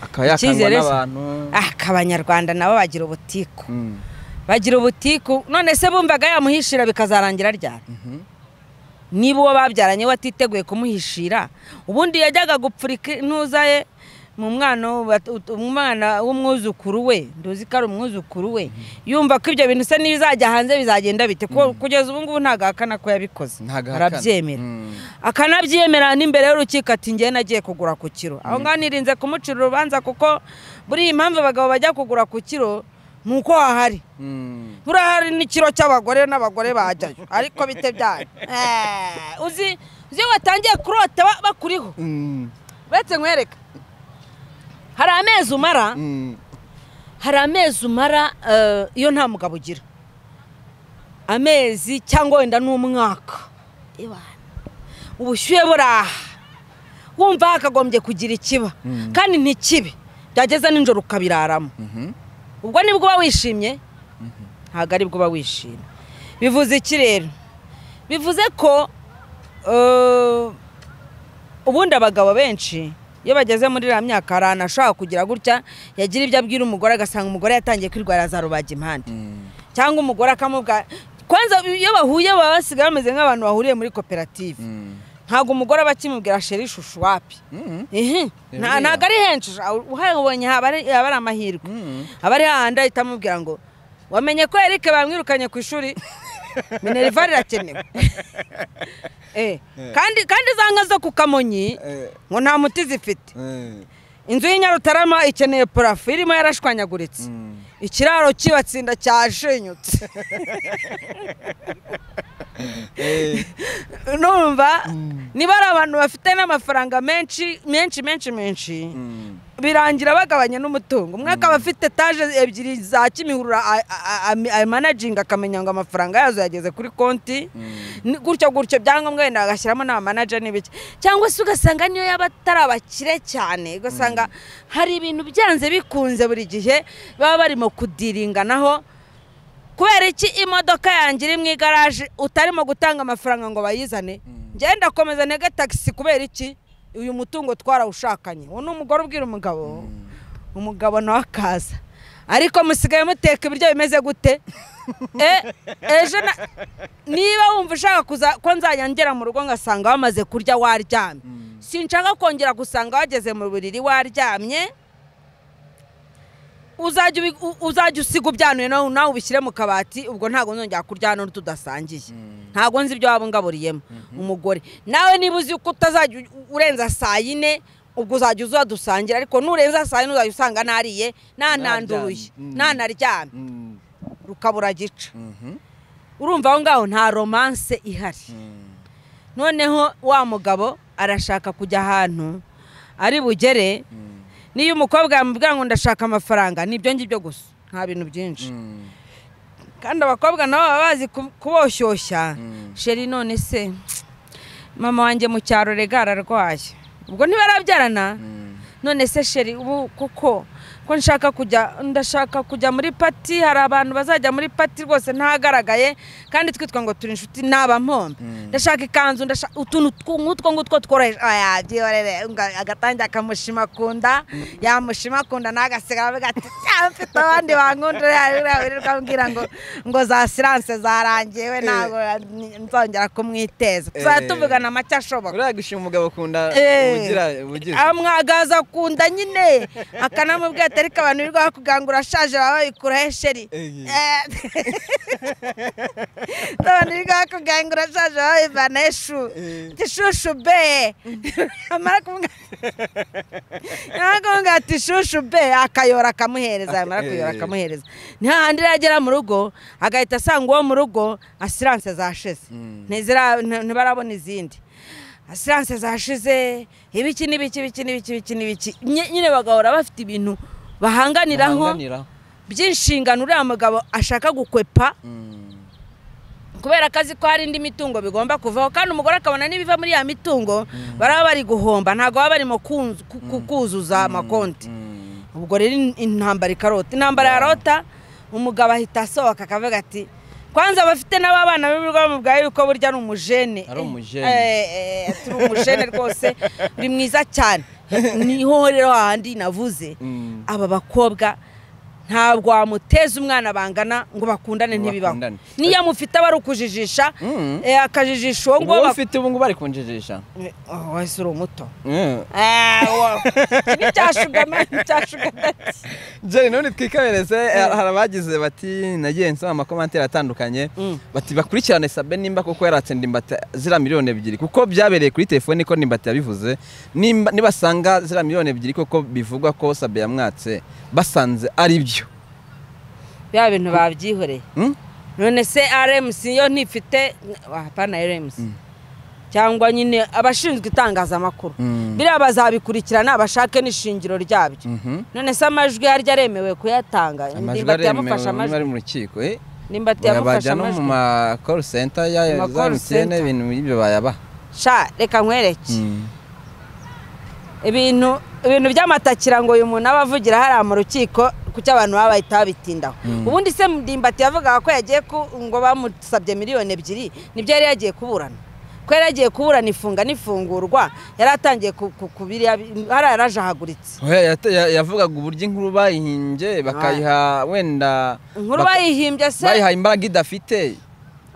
akaba yakangwa n'abantu akabanyarwanda nabo bagira ubutiku none se bumvaga yamuhishira bikazarangira ryari niba uwo babyaranye watiteguye kumuhishira ubundi yajyaga gupfurika intuzaye mu mwana w'umwuzukuru we nduzi ko ari umwuzukuru we yumva ko ibyo bintu se n'ibizajya hanze bizagenda bite kugeza ubu ngubu ntago akana ko yabikoze arabyemera akanabyemera n'imbere y'urukiko ati ngiye nagiye kugura ku kiro aho ngaho nirinze kumucira urubanza kuko buri impamvu abagabo bajya kugura ku kiro nuko hahari burahari n'ikiro cy'abagore n'abagore bajyayo ariko bite byayo uzi iyo watangiye kurota bakuriho uretse nkwereka hari amezi umara iyo nta mugabo ugira amezi cyangwa wenda n'umwaka ubushyuhe buraha wumva hakagombye kugira ikiba kandi ntikibe byageze nijoro ukabiraramo ubwo nibwo uba wishimye ntabwo ari bwo uba wishimye bivuze iki rero bivuze ko ubundi abagabo benshi iyo bageze muri iriya myaka hari ahantu ashobora kugira gutya yagira ibyo abwira umugore agasanga umugore yatangiye kwirwara za rubaga impande cyangwa umugore akamubwira kwanza iyo bahuye baba basigaye bameze nk'abantu bahuriye muri koperative ntabwo umugore aba akimubwira sheri ishushu wapi ntabwo ari henshi uhabonye haba ari amahirwe aba ari hahandi ahita amubwira ngo wamenye ko Eric bamwirukanye ku ishuri minerivare irakenewe kandi za nka zo ku Kamonyi ngo nta muti zifite inzu y'Inyarutarama ikeneye parafo irimo yarashwanyaguritse ikiraro kibatsinda cyashenyutse numva niba ari abantu bafite n'amafaranga menshi birangira bagabanya n'umutungo umwe akaba afite etaje ebyiri za Kimihurura managinga akamenya ngo amafaranga yazo yageze kuri konti gutyo byangombwa wenda agashyiramo n'abamanager n'ibiki cyangwa se ugasanga niyo yaba atari abakire cyane ugasanga hari ibintu byanze bikunze buri gihe baba barimo kudiringanaho kubera iki imodoka yanjye iri mu igaraje utarimo gutanga amafaranga ngo bayizane ngenda komeza ntege taxi kubera iki uyu mutungo twarawushakanye uwo ni umugore ubwira umugabo nawe akaza ariko musigaye muteka ibiryo bimeze gute ejo niba wumva ushaka kuza ko nzajya ngera mu rugo ngasanga wamaze kurya waryamye sinshaka kongera gusanga wageze mu buriri waryamye uzajya usiga ubyanuye nawe ubishyire mu kabati ubwo ntabwo nzongera kurya hano tudasangiye ntabwo nzi ibyo waba ungaburiyemo umugore nawe niba uzi ko utazajya urenza saa yine ubwo uzajya uzadusangira ariko nurenza saa yine uzajya usanga nariye nananduye nanaryamye rukabura gica urumva aho ngaho nta romance ihari noneho wa mugabo arashaka kujya ahantu ari bugere niyo umukobwa yamubwira ngo ndashaka amafaranga nibyo ngibyo gusa nta bintu byinshi kandi abakobwa nabo baba bazi kuboshyushya sheri none se mama wanjye mu cyaro rega ararwaye ubwo ntibarabyarana none se sheri ubu kuko ndashaka kujya muri pati hari abantu bazajya muri pati rwose ntagaragaye kandi twitwa ngo turi inshuti naba mpombe ndashaka ikanzu utuntu nk'utwo ngutwo tworoheje agatangira akamushima kunda yamushima kunda nagasigara avuga ati mfite abandi bankunda mbwira ngo za silence zarangiye we ntabwo nzongera kumwiteza tuzajya tuvugana make ashoboka uriya gushima umugabo akunda ubugize amwagaza akunda nyine akanamubwira ati ariko abantu birirwa bakuganga urashaje baba babikuraho sheri abantu birirwa bakuganga urashaje baba babivana eshu tishushu be amara kumubwira ati shushu be akayora akamuhereza amara kuyora akamuhereza ni hahandi yagera mu rugo agahita asanga uwo mu rugo asiranse zashize ntibarabona izindi asiranse zashize ibiki nyine bagahora bafite ibintu bahanganiraho by'inshingano uriya mugabo ashaka gukwepa kubera akazi ko hari indi mitungo bigomba kuvaho kandi umugore akabona n'ibiva muri ya mitungo baraba bari guhomba ntabwo baba barimo kuzuza amakonti ubwo rero intambara yarota umugabo ahita asohoka akavuga ati kwanza bafite n'abana b'ibirwa bamubwaye yuko burya ari umujene turi umujene rwose uri mwiza cyane niho rero hahandi navuze aba bakobwa ntabwo wamuteza umwana bangana ngo bakundane ntibibaho niyo mufite aba ari ukujijisha akajijisha uwo nguwo ufite ubu ngubu bari kunjijisha wese uri umuto nticyashugamati Jerry none twikabereze hari abagize bati nagiye nsoma amakomantere atandukanye bati bakurikirane Sabe nimba koko yaratse Ndimbati zira miliyoni 2 kuko byabereye kuri telefone ko Ndimbati yabivuze nibasanga zira miliyoni 2 koko bivugwa ko Sabe yamwatse basanze ari byo bya bintu babyihoreye none se RMC yo ntifite hapana RMC cyangwa nyine abashinzwe itangazamakuru biriya bazabikurikirana bashake n'ishingiro ryabyo none se amajwi harya aremewe kuyatanga Ndimbati yamufasha amajwi bari mu rukiko Ndimbati yamufasha amajwi no mu ma call center ya MTN ibintu ibyo bayaba sha reka nkwereke ibintu by'amatakira ngo uyu muntu abavugira hari mu rukiko kucyo abantu baba bahita babitindaho ubundi se Ndimbati yavugaga ko yagiye ngo bamusabye miliyoni 2 nibyo yari yagiye kuburana ko yari yagiye kuburana ifunga n'ifungurwa yari atangiye kubiriya hari yarajahaguritse yavugaga uburyo inkuru bayihimbye bakayiha wenda inkuru bayihimbye se bayiha imbaraga idafite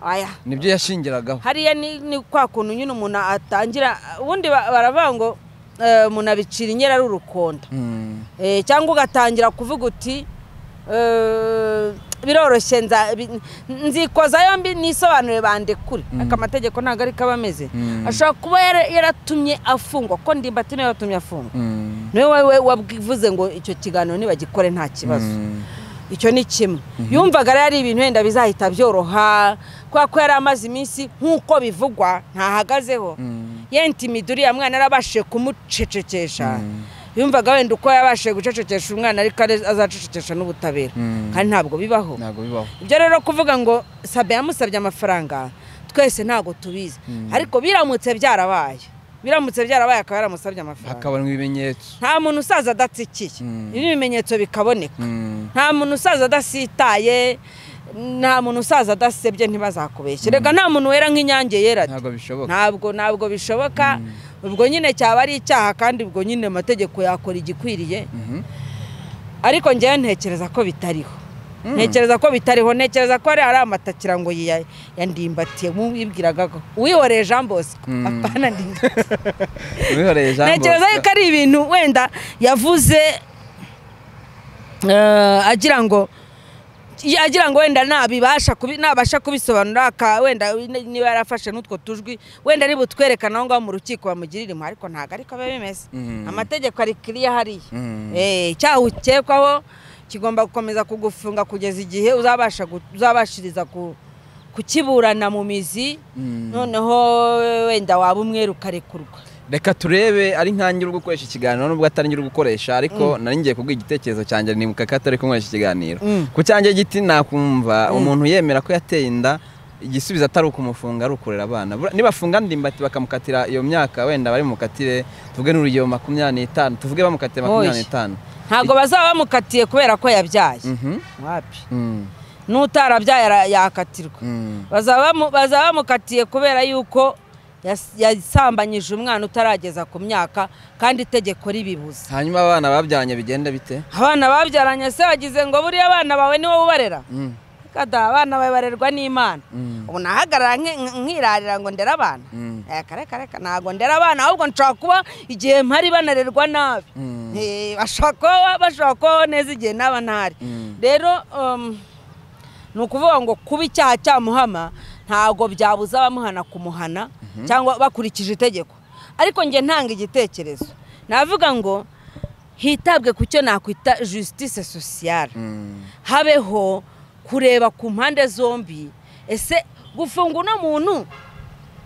aya nibyo yashingiragaho hariya ni kwa kuntu nyine umuntu atangira ubundi baravuga ngo umuntu abicira inyera ari urukonda cyangwa ugatangira kuvuga uti biroroshye nzikoza yombi nisobanure bandekure akamategeko ntago ari kabameze ashaka kuba yaratumye afungwa ko Ndimbati nawe yatumye afungwa niwe wavuze ngo icyo kiganiro nibagikore nta kibazo icyo ni kimwe yumvaga ari ibintu wenda bizahita byoroha kwa ko yari amazi iminsi nkuko bivugwa ntahagazeho yentimiduri ya mwana arabashe kumucecekesha yumvaga wenda uko yabashe gucecekesha umwana ariko azacecekesha n'ubutabera kandi ntabwo bibaho ibyo rero kuvuga ngo Sabe yamusabye amafaranga twese ntago tubizi ariko biramutse byarabaye akaba yaramusabye amafaranga hakabonwa ibimenyetso nta muntu usaza adatsikiye ibimenyetso bikaboneka nta muntu usaza adasitaye nta muntu usaza adasebye ntibazakubeshye rega nta muntu wera nk'inyange yera ntabwo bishoboka ubwo nyine cyaba ari icyaha kandi ubwo nyine amategeko yakora igikwiriye ariko njyewe ntekereza ko bitariho ntekereza ko ari amatakira ngo yandimbatiye mubibwiraga ko wihoreye Jean Bosco apana Ndimbati wihoreye Jean Bosco ntekereza ko ari ibintu wenda yavuze agira ngo wenda nabasha kubisobanura wenda niba yarafashe n'utwo tujwi wenda ari butwerekana aho ngaho mu rukiko bamugirira impuhwe ariko ntago ariko biba bimeze amategeko ari kiriya hariya icyaha ukekwaho kigomba gukomeza kugufunga kugeza igihe uzabashiriza kukiburana mu mizi noneho wenda waba umwe ukarekurwa reka turebe ari nkangira gukoresha ikiganiro nubwo atari ngira gukoresha ariko nari ngiye kubwira igitekerezo cyanjye ni mukakata ariko nkoresha ikiganiro ku cyanjye giti nakumva umuntu yemera ko yateye inda igisubizo atari ukumufunga ari ukurera abana nibafunga Ndimbati bakamukatira iyo myaka wenda bari mukatire tuvuge n'urugero 25 tuvuge bamukatire 25 ntago bazaba bamukatiye kubera ko yabyaye wapi n'utarabyaye yakatirwa bazaba bamukatiye kubera yuko yasambanyije umwana utarageza ku myaka kandi itegeko ribibuza hanyuma abana babyaranye bigenda bite abana babyaranye se bagize ngo buriya abana bawe ni wowe ubarera kada abana bawe barerwa n'Imana ubu nahagarara nkirarira ngo ndera abana reka ntago ndera abana ahubwo nshaka kuba igihe mpari banarerwa nabi bashaka ko neza igihe naba ntari rero ni ukuvuga ngo kuba icyaha cyamuhama ntago byabuza abamuhana kumuhana cyangwa bakurikije itegeko ariko nge ntanga igitekerezo navuga ngo hitabwe ku cyo nakwita justice sociale habeho kureba ku mpande zombi ese gufunga uno muntu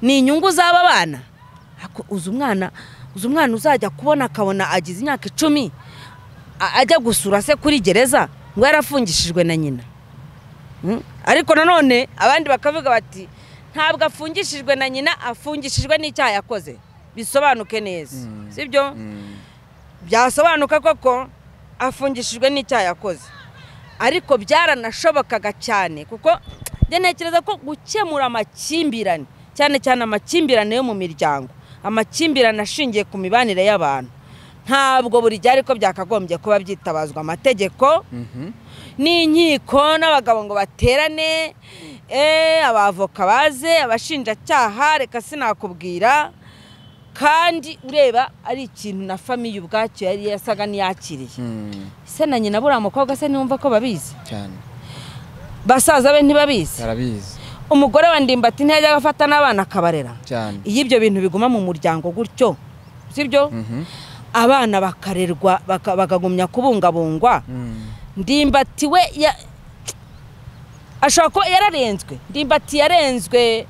ni inyungu z'aba bana uzi umwana uzajya kubona akabona agize imyaka 10 ajya gusura se kuri gereza ngo yarafungishijwe na nyina ariko nanone abandi bakavuga bati ntabwo afungishijwe na nyina afungishijwe n'icyaha yakoze bisobanuke neza sibyo byasobanuka koko afungishijwe n'icyaha yakoze ariko byaranashobokaga cyane kuko ntekereza ko gukemura amakimbirane cyane amakimbirane yo mu miryango amakimbirane ashingiye ku mibanire y'abantu ntabwo buri gihe ariko byakagombye kuba byitabazwa amategeko n'inkiko n'abagabo ngo baterane abavoka baze abashinjacyaha reka sinakubwira kandi ureba ari ikintu na famiye ubwacyo yari yasaga n'iyakiriye se na nyina buriya mukobwa se niwumva ko babizi cyane basaza be ntibabizi barabizi umugore wa Ndimbati ntiyajya gafata n'abana akabarera cyane iyo ibyo bintu biguma mu muryango gutyo sibyo abana bakarerwa bakagumya kubungabungwa Ndimbati we ashaka ko yararenzwe Ndimbati yarenzwe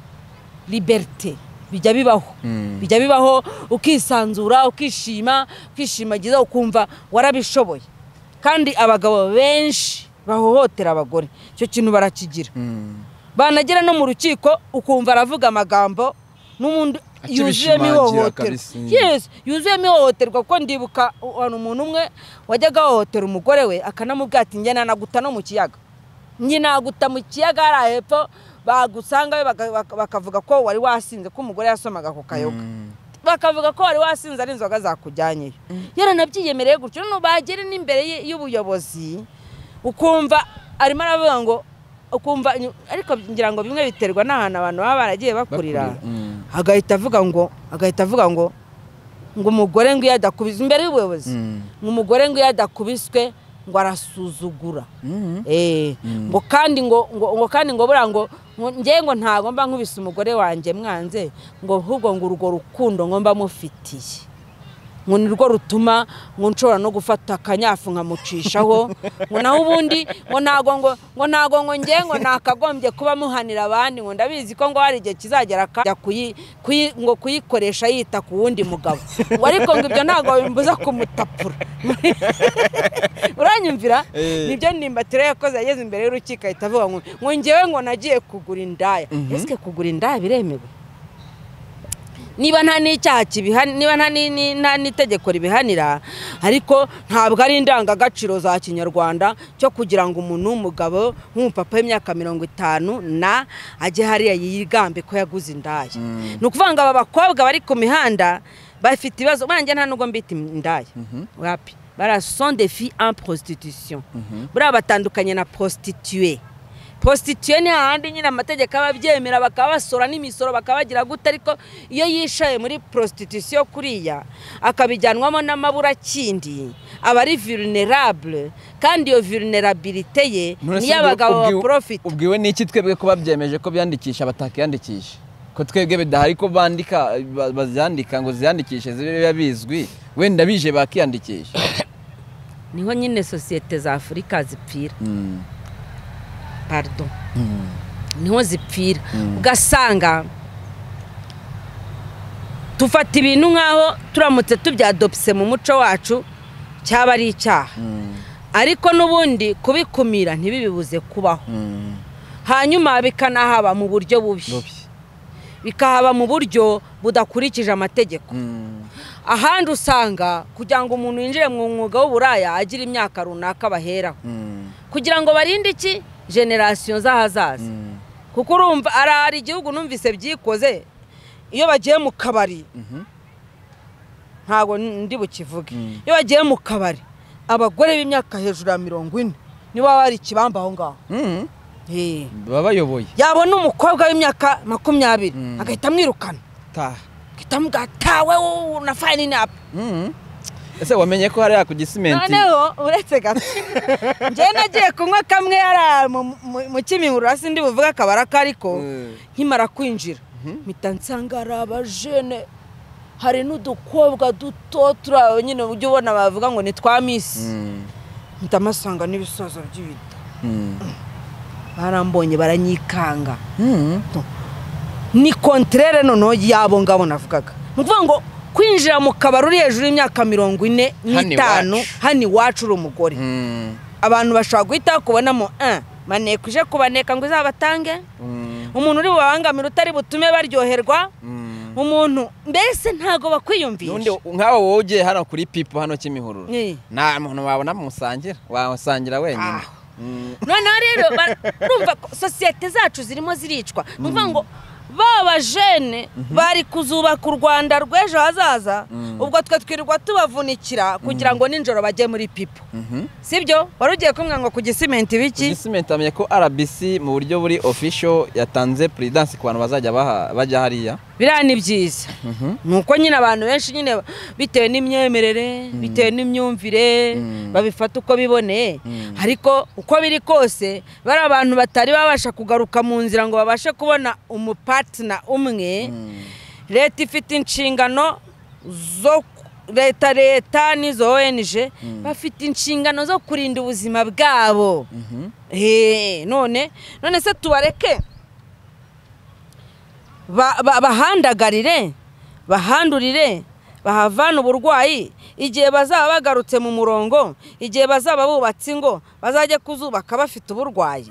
liberté bijya bibaho ukisanzura ukishimagiza ukumva warabishoboye kandi abagabo benshi bahohotera abagore cyo kintu barakigira banagera no mu rukiko ukumva aravuga amagambo n'umuntu yuzuyemo ihohoterwa yuzuyemo ihohoterwa kuko ndibuka umuntu umwe wajyaga ahohotera umugore we akanamubwira ati njye nanaguta no mu kiyaga njye naguta mu kiyaga hari hepfo bagusanga bakavuga ko wari wasinze ko umugore yasomaga ku kayoga bakavuga ko wari wasinze ari inzoga zakujyanyeyo yaranabyiyemereye gutyo no bagere n'imbere y'ubuyobozi ukumva arimo aravuga ngo ukumva ariko ngira ngo bimwe biterwa n'ahantu abantu baba baragiye bakurira agahita avuga ngo umugore ngo yadakubiswe imbere y'ubuyobozi ngo umugore ngo yadakubiswe ngo arasuzugura ngo kandi ngo bura ngo ngiye ngo ntago mba nkubise umugore wanjye mwanze ngo ahubwo ngo urwo rukundo ngo mba mufitiye ngo nirwo rutuma ngo nshobora no gufata akanyafu nkamucishaho ngo naho ubundi ngo ntago ngo ngiye ngo nakagombye kuba muhanira abandi ngo ndabizi ko ngo hari igihe kizagera akajya kuyikoresha yita ku wundi mugabo ariko ngo ibyo ntago bimbuza kumutapura uranyumvira nibyo Ndimbati yakoze yageze imbere y'urukiko ahita avuga ngo ngewe ngo nagiye kugura indaya ese kugura indaya biremewe niba nta n'icyaha kibihana niba nta n'itegeko ribihanira ariko ntabwo ari indangagaciro za kinyarwanda cyo kugira ngo umuntu w'umugabo nk'umupapa w'imyaka 50 na ajye hariya yigambe ko yaguze indaya ni ukuvuga ngo aba bakobwa bari ku mihanda bafite ibibazo banjye nta nubwo mbita indaya wapi bara sont des filles en prostitution buriya batandukanye na prostituée prostituée ni ahandi nyine amategeko ababyemera bakaba basora n'imisoro bakabagira gute ariko iyo yishaye muri prostitution kuriya akabijyanwamo n'amabura kindi aba ari vulnerable kandi iyo vulnerabilité ye ni y'abagabo ba profit ubwiwe n'iki twebwe ko babyemeje ko byandikisha batakiyandikisha ko twebwe bidahari ko bandika bazandika ngo ziyandikishe zibe bizwi wenda bije bakiyandikisha niho nyine societe za Afrika zipfira pardon niho zipfira ugasanga tufata ibintu nkaho turamutse tubyadopse mu muco wacu cyaba ari icyaha ariko n'ubundi kubikumira ntibibibuze kubaho hanyuma bikanahaba mu buryo bubi bikahaba mu buryo budakurikije amategeko ahandi usanga kugira ngo umuntu yinjire mu mwuga w'uburaya agira imyaka runaka baheraho kugira ngo barinde iki generation zahazaza kuko urumva ari igihugu numvise byikoze iyo bagiye mu kabari ntago ndi bukivuge iyo bagiye mu kabari abagore b'imyaka hejuru ya 40 niba bari kibamba aho ngaho baba bayoboye yabona umukobwa w'imyaka 20 agahita amwirukana kitamugatawe na fine ni up ese wamenye ko hari ku gisimenti noneho uretse gato nje nagiye kunywa kamwe yara mu Kimihurura sindi buvuga kabara kariko nkimara kwinjira mpita nsangara abajene hari n'udukobwa duto turawe nyine ujye ubona bavuga ngo ni twa Miss mpitamasanga n'ibisozo by'ibida barambonye baranyikanga ni contraire noneho yabo ngabo navugaga nuvuga ngo kwinjira mu kabari uri hejuru y'imyaka 45 hani wacu uri umugore abantu bashaka guhita kubonamo maneko ije kubaneka ngo izabatange umuntu uri bubangamira utari butume baryoherwa umuntu mbese ntago bakwiyumvisha nundi nkaho wowe ugiye hano kuri Pipo hano Kimihurura nta muntu wabona musangira wasangira wenyine none rero urumva societe zacu zirimo ziricwa numva ngo baba jene bari kuzubaka u Rwanda rw'ejo hazaza ubwo twe twirirwa tubavunikira kugira ngo ninjoro bajye muri Pipo sibyo warugiye kumwe ngo ku gisimenti biki gisimenti amenye ko RBC mu buryo buri official yatanze prudence ku bantu bazajya bajya hariya birani byiza nuko nyine abantu benshi nyine bitewe n'imyemerere bitewe n'imyumvire babifata uko biboneye ariko uko biri kose bari abantu batari babasha kugaruka mu nzira ngo babashe kubona umupartner umwe leta ifite inshingano zo leta nizo ONG bafite inshingano zo kurinda ubuzima bwabo none se tubareke bahandagarire bahandurire bahavana uburwayi igihe bazaba bagarutse mu murongo igihe bazaba bubatse ingo bazajya kuzubaka bafite uburwayi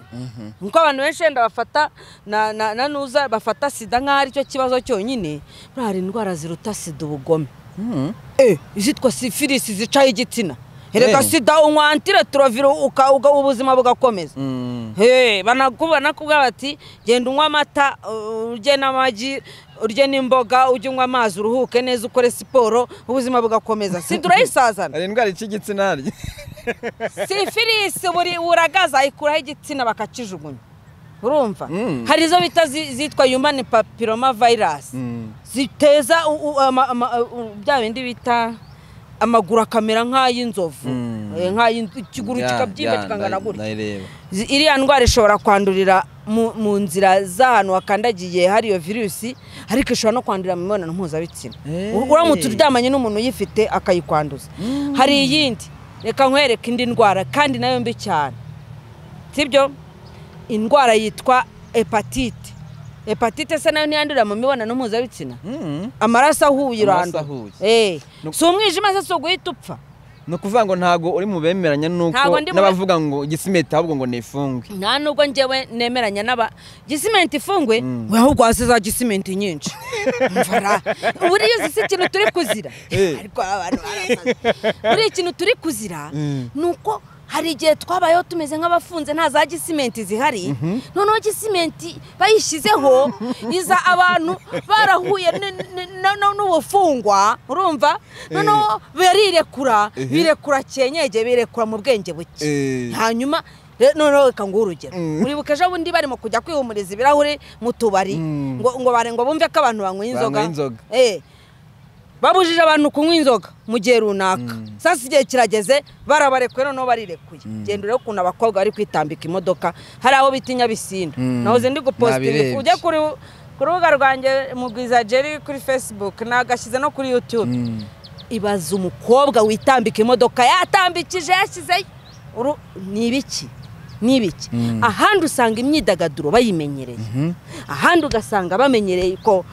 nkuko abantu benshi wenda bafata na nuza bafata sida nk'aho ari cyo kibazo cyonyine hari indwara ziruta sida ubugome izitwa sifilisi zicaho igitsina Erega sida unywa antiretroviro ubuzima bugakomeza. Banakubwira bati genda unywa amata urye n'amagi urye n'imboga ujye unywa amazi uruhuke neza ukore siporo ubuzima bugakomeza. Sida urayisazana. Ari indwara y'igitsina harya. Sifilisi uragaza ikuraho igitsina bakakijugunya. Urumva? Hari izo bita zitwa human papilloma virus. Ziteza bya bindi bita amaguru akamera nk'ay'inzovu nk'ay'ikiguru kikabyimba kikangana gutya. Iriya ndwara ishobora kwandurira mu nzira z'ahantu wakandagiye hari iyo virusi ariko ishobora no kwandurira mu mibonano mpuzabitsina. Uramutse uryamanye n'umuntu uyifite akayikwanduza. Hari iyindi reka nkwereke indi ndwara kandi nayo mbi cyane. Sibyo? Indwara yitwa hepatite. Hepatite se nayo ntiyandurira mu mibonano mpuzabitsina. Amaraso ahuye irandura. Si umwijima se so guhita upfa. No kuvuga ngo ntago uri mu bemeranya nuko n'abavuga ngo gisimenti ahubwo ngo nifungwe. Nta nubwo njyewe nemeranya n'aba gisimenti ifungwe ahubwo hasi za gisimenti nyinshi. Mvara buri yuzi ikintu turi kuzira. Ariko abantu barasaze. Buri ikintu turi kuzira nuko hari igihe twabayeho tumeze nk'abafunze nta za gisimenti zihari noneho gisimenti bayishizeho iza abantu barahuye n'ubufungwa urumva noneho birekura cyenyege birekura mu bwenge buke hanyuma noneho reka nguhe urugero uribuka ejo bundi barimo kujya kwihumuriza ibirahuri mu tubari ngo bumve ko abantu banywa inzoga babujije abantu kunywa inzoga mu gihe runaka sasa igihe kirageze barabarekuye noneho barirekuye genda urebe ukuntu abakobwa bari kwitambika imodoka hari aho bita Nyabisindu nahoze ndi gupostinga ujye kuri rubuga rwanjye Mugwiza Jerry kuri Facebook nagashyize no kuri YouTube ibaza umukobwa witambika imodoka yatambikije yashyizeyo nibiki ahandi usanga imyidagaduro bayimenyereye ahandi ugasanga bamenyereye ko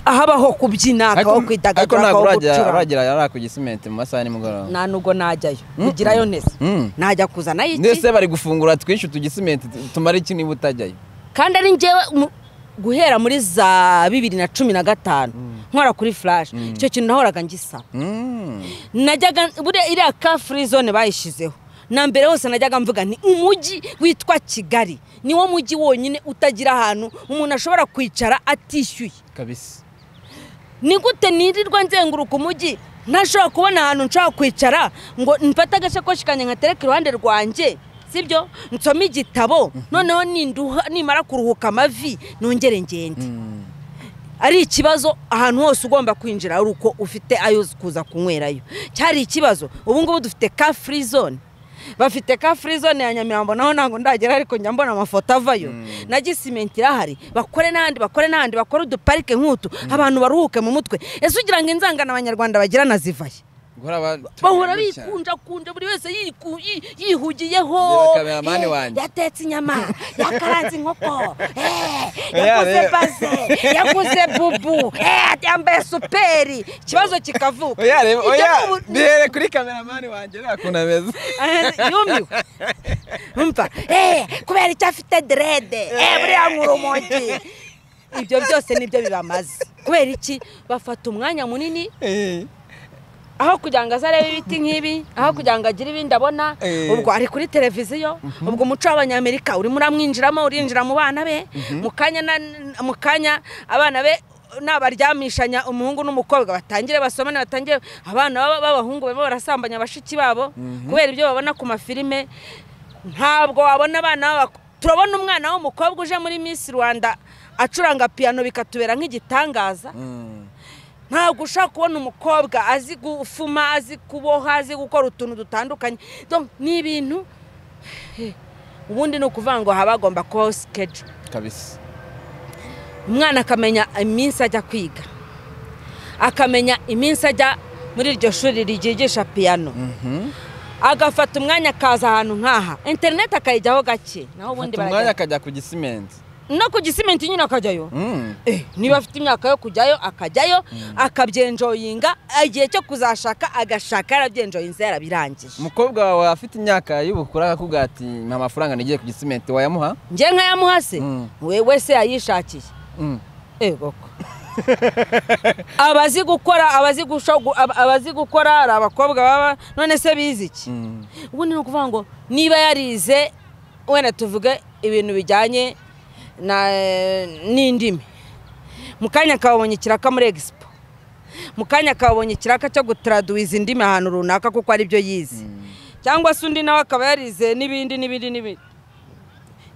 ahabaho kubyina akaho kwidagadura akaho gucura aragira yara ku gisimenti mu masaha nimugoroba nta nugo najyayo kugirayo neza najya kuzana iki ndetse bari gufungura twinshi tugisimenti tumara iki niba utajyayo kandi ari njyewe guhera muri za 2015 nkora kuri flash icyo kintu nahoraga ngisaba najyaga buriya iriya ka free zone bayishizeho na mbere hose najyaga mvuga nti umujyi witwa Kigali niwo mujyi wonyine utagira ahantu umuntu ashobora kwicara atishyuye kabisa. Ni gute nirirwa nzenguruka umujyi ntashobora kubona ahantu nshaka kwicara ngo mfata agashakoshi kanye nkatereka iruhande rwanjye sibyo nsoma igitabo noneho nimara kuruhuka amavi nongere ngende. Ari ikibazo ahantu hose ugomba kwinjira ari uko ufite ayo kuza kunywerayo. Cyari ikibazo ubu ngubu dufite ka free zone bafite ka free zone ya Nyamirambo naho nango ndagera ariko njya mbona amafoto avayo na gisimenti irahari bakore n'ahandi bakora uduparike nk'utu abantu baruhuke mu mutwe ese ugira ngo inzangana abanyarwanda bagira nazivaye bahora bikunja buri wese yihugiyeho yatetse inyama yakaranze inkoko yakuze base yakuze bubu yambaye superi ikibazo kikavuka bihere kuri kameramani wanjye nakuna meza yumiwe umva kubera icyo afite dread buriya nk'urumogi ibyo byose nibyo bibamaze kubera iki bafata umwanya munini aho kugira ngo azarebe ibiti nk'ibi aho kugira ngo agire ibindi abona ubwo ari kuri televiziyo ubwo umuco w'abanyamerika urimo uramwinjiramo urinjira mu bana be mu kanya abana be nabaryamishanya umuhungu n'umukobwa batangire basomane batangire abana b'abahungu babo barasambanya abashiki babo kubera ibyo babona ku mafilime ntabwo wabona abana turabona umwana w'umukobwa uje muri Miss Rwanda acuranga piano bikatubera nk'igitangaza ntabwo ushaka kubona umukobwa azi gufuma azi kuboha azi gukora utuntu dutandukanye donc ni ibintu ubundi no kuvuga ngo habagomba kubaho schedule kabisa umwana akamenya iminsi ajya kwiga akamenya iminsi ajya muri iryo shuri rigigisha piano agafata umwanya akaza ahantu nkaha internet akayijyaho gake naho ubundi umwanya akajya ku gisimenti no ku Gisimenti nyine akajyayo niba afite imyaka yo kujyayo akajyayo akabyenjoyinga igihe cyo kuzashaka agashaka yarabyenjoyinze yarabirangije. Umukobwa wawe afite imyaka y'ubukura akakubwira ati nta mafaranga nigiye ku Gisimenti wayamuha? Nje nkayamuha se wewe se yayishakiye koko abazi gukora ari abakobwa baba none se bizi iki? Ubundi no kuvuga ngo niba yarize wenda tuvuge ibintu bijyanye n'indimi mukanya kabonye kiraka muri Expo mukanya kabonye kiraka cyo gutraduiza indimi ahantu runaka kuko ari byo yize cyangwa se undi nawe akaba yarize n'ibindi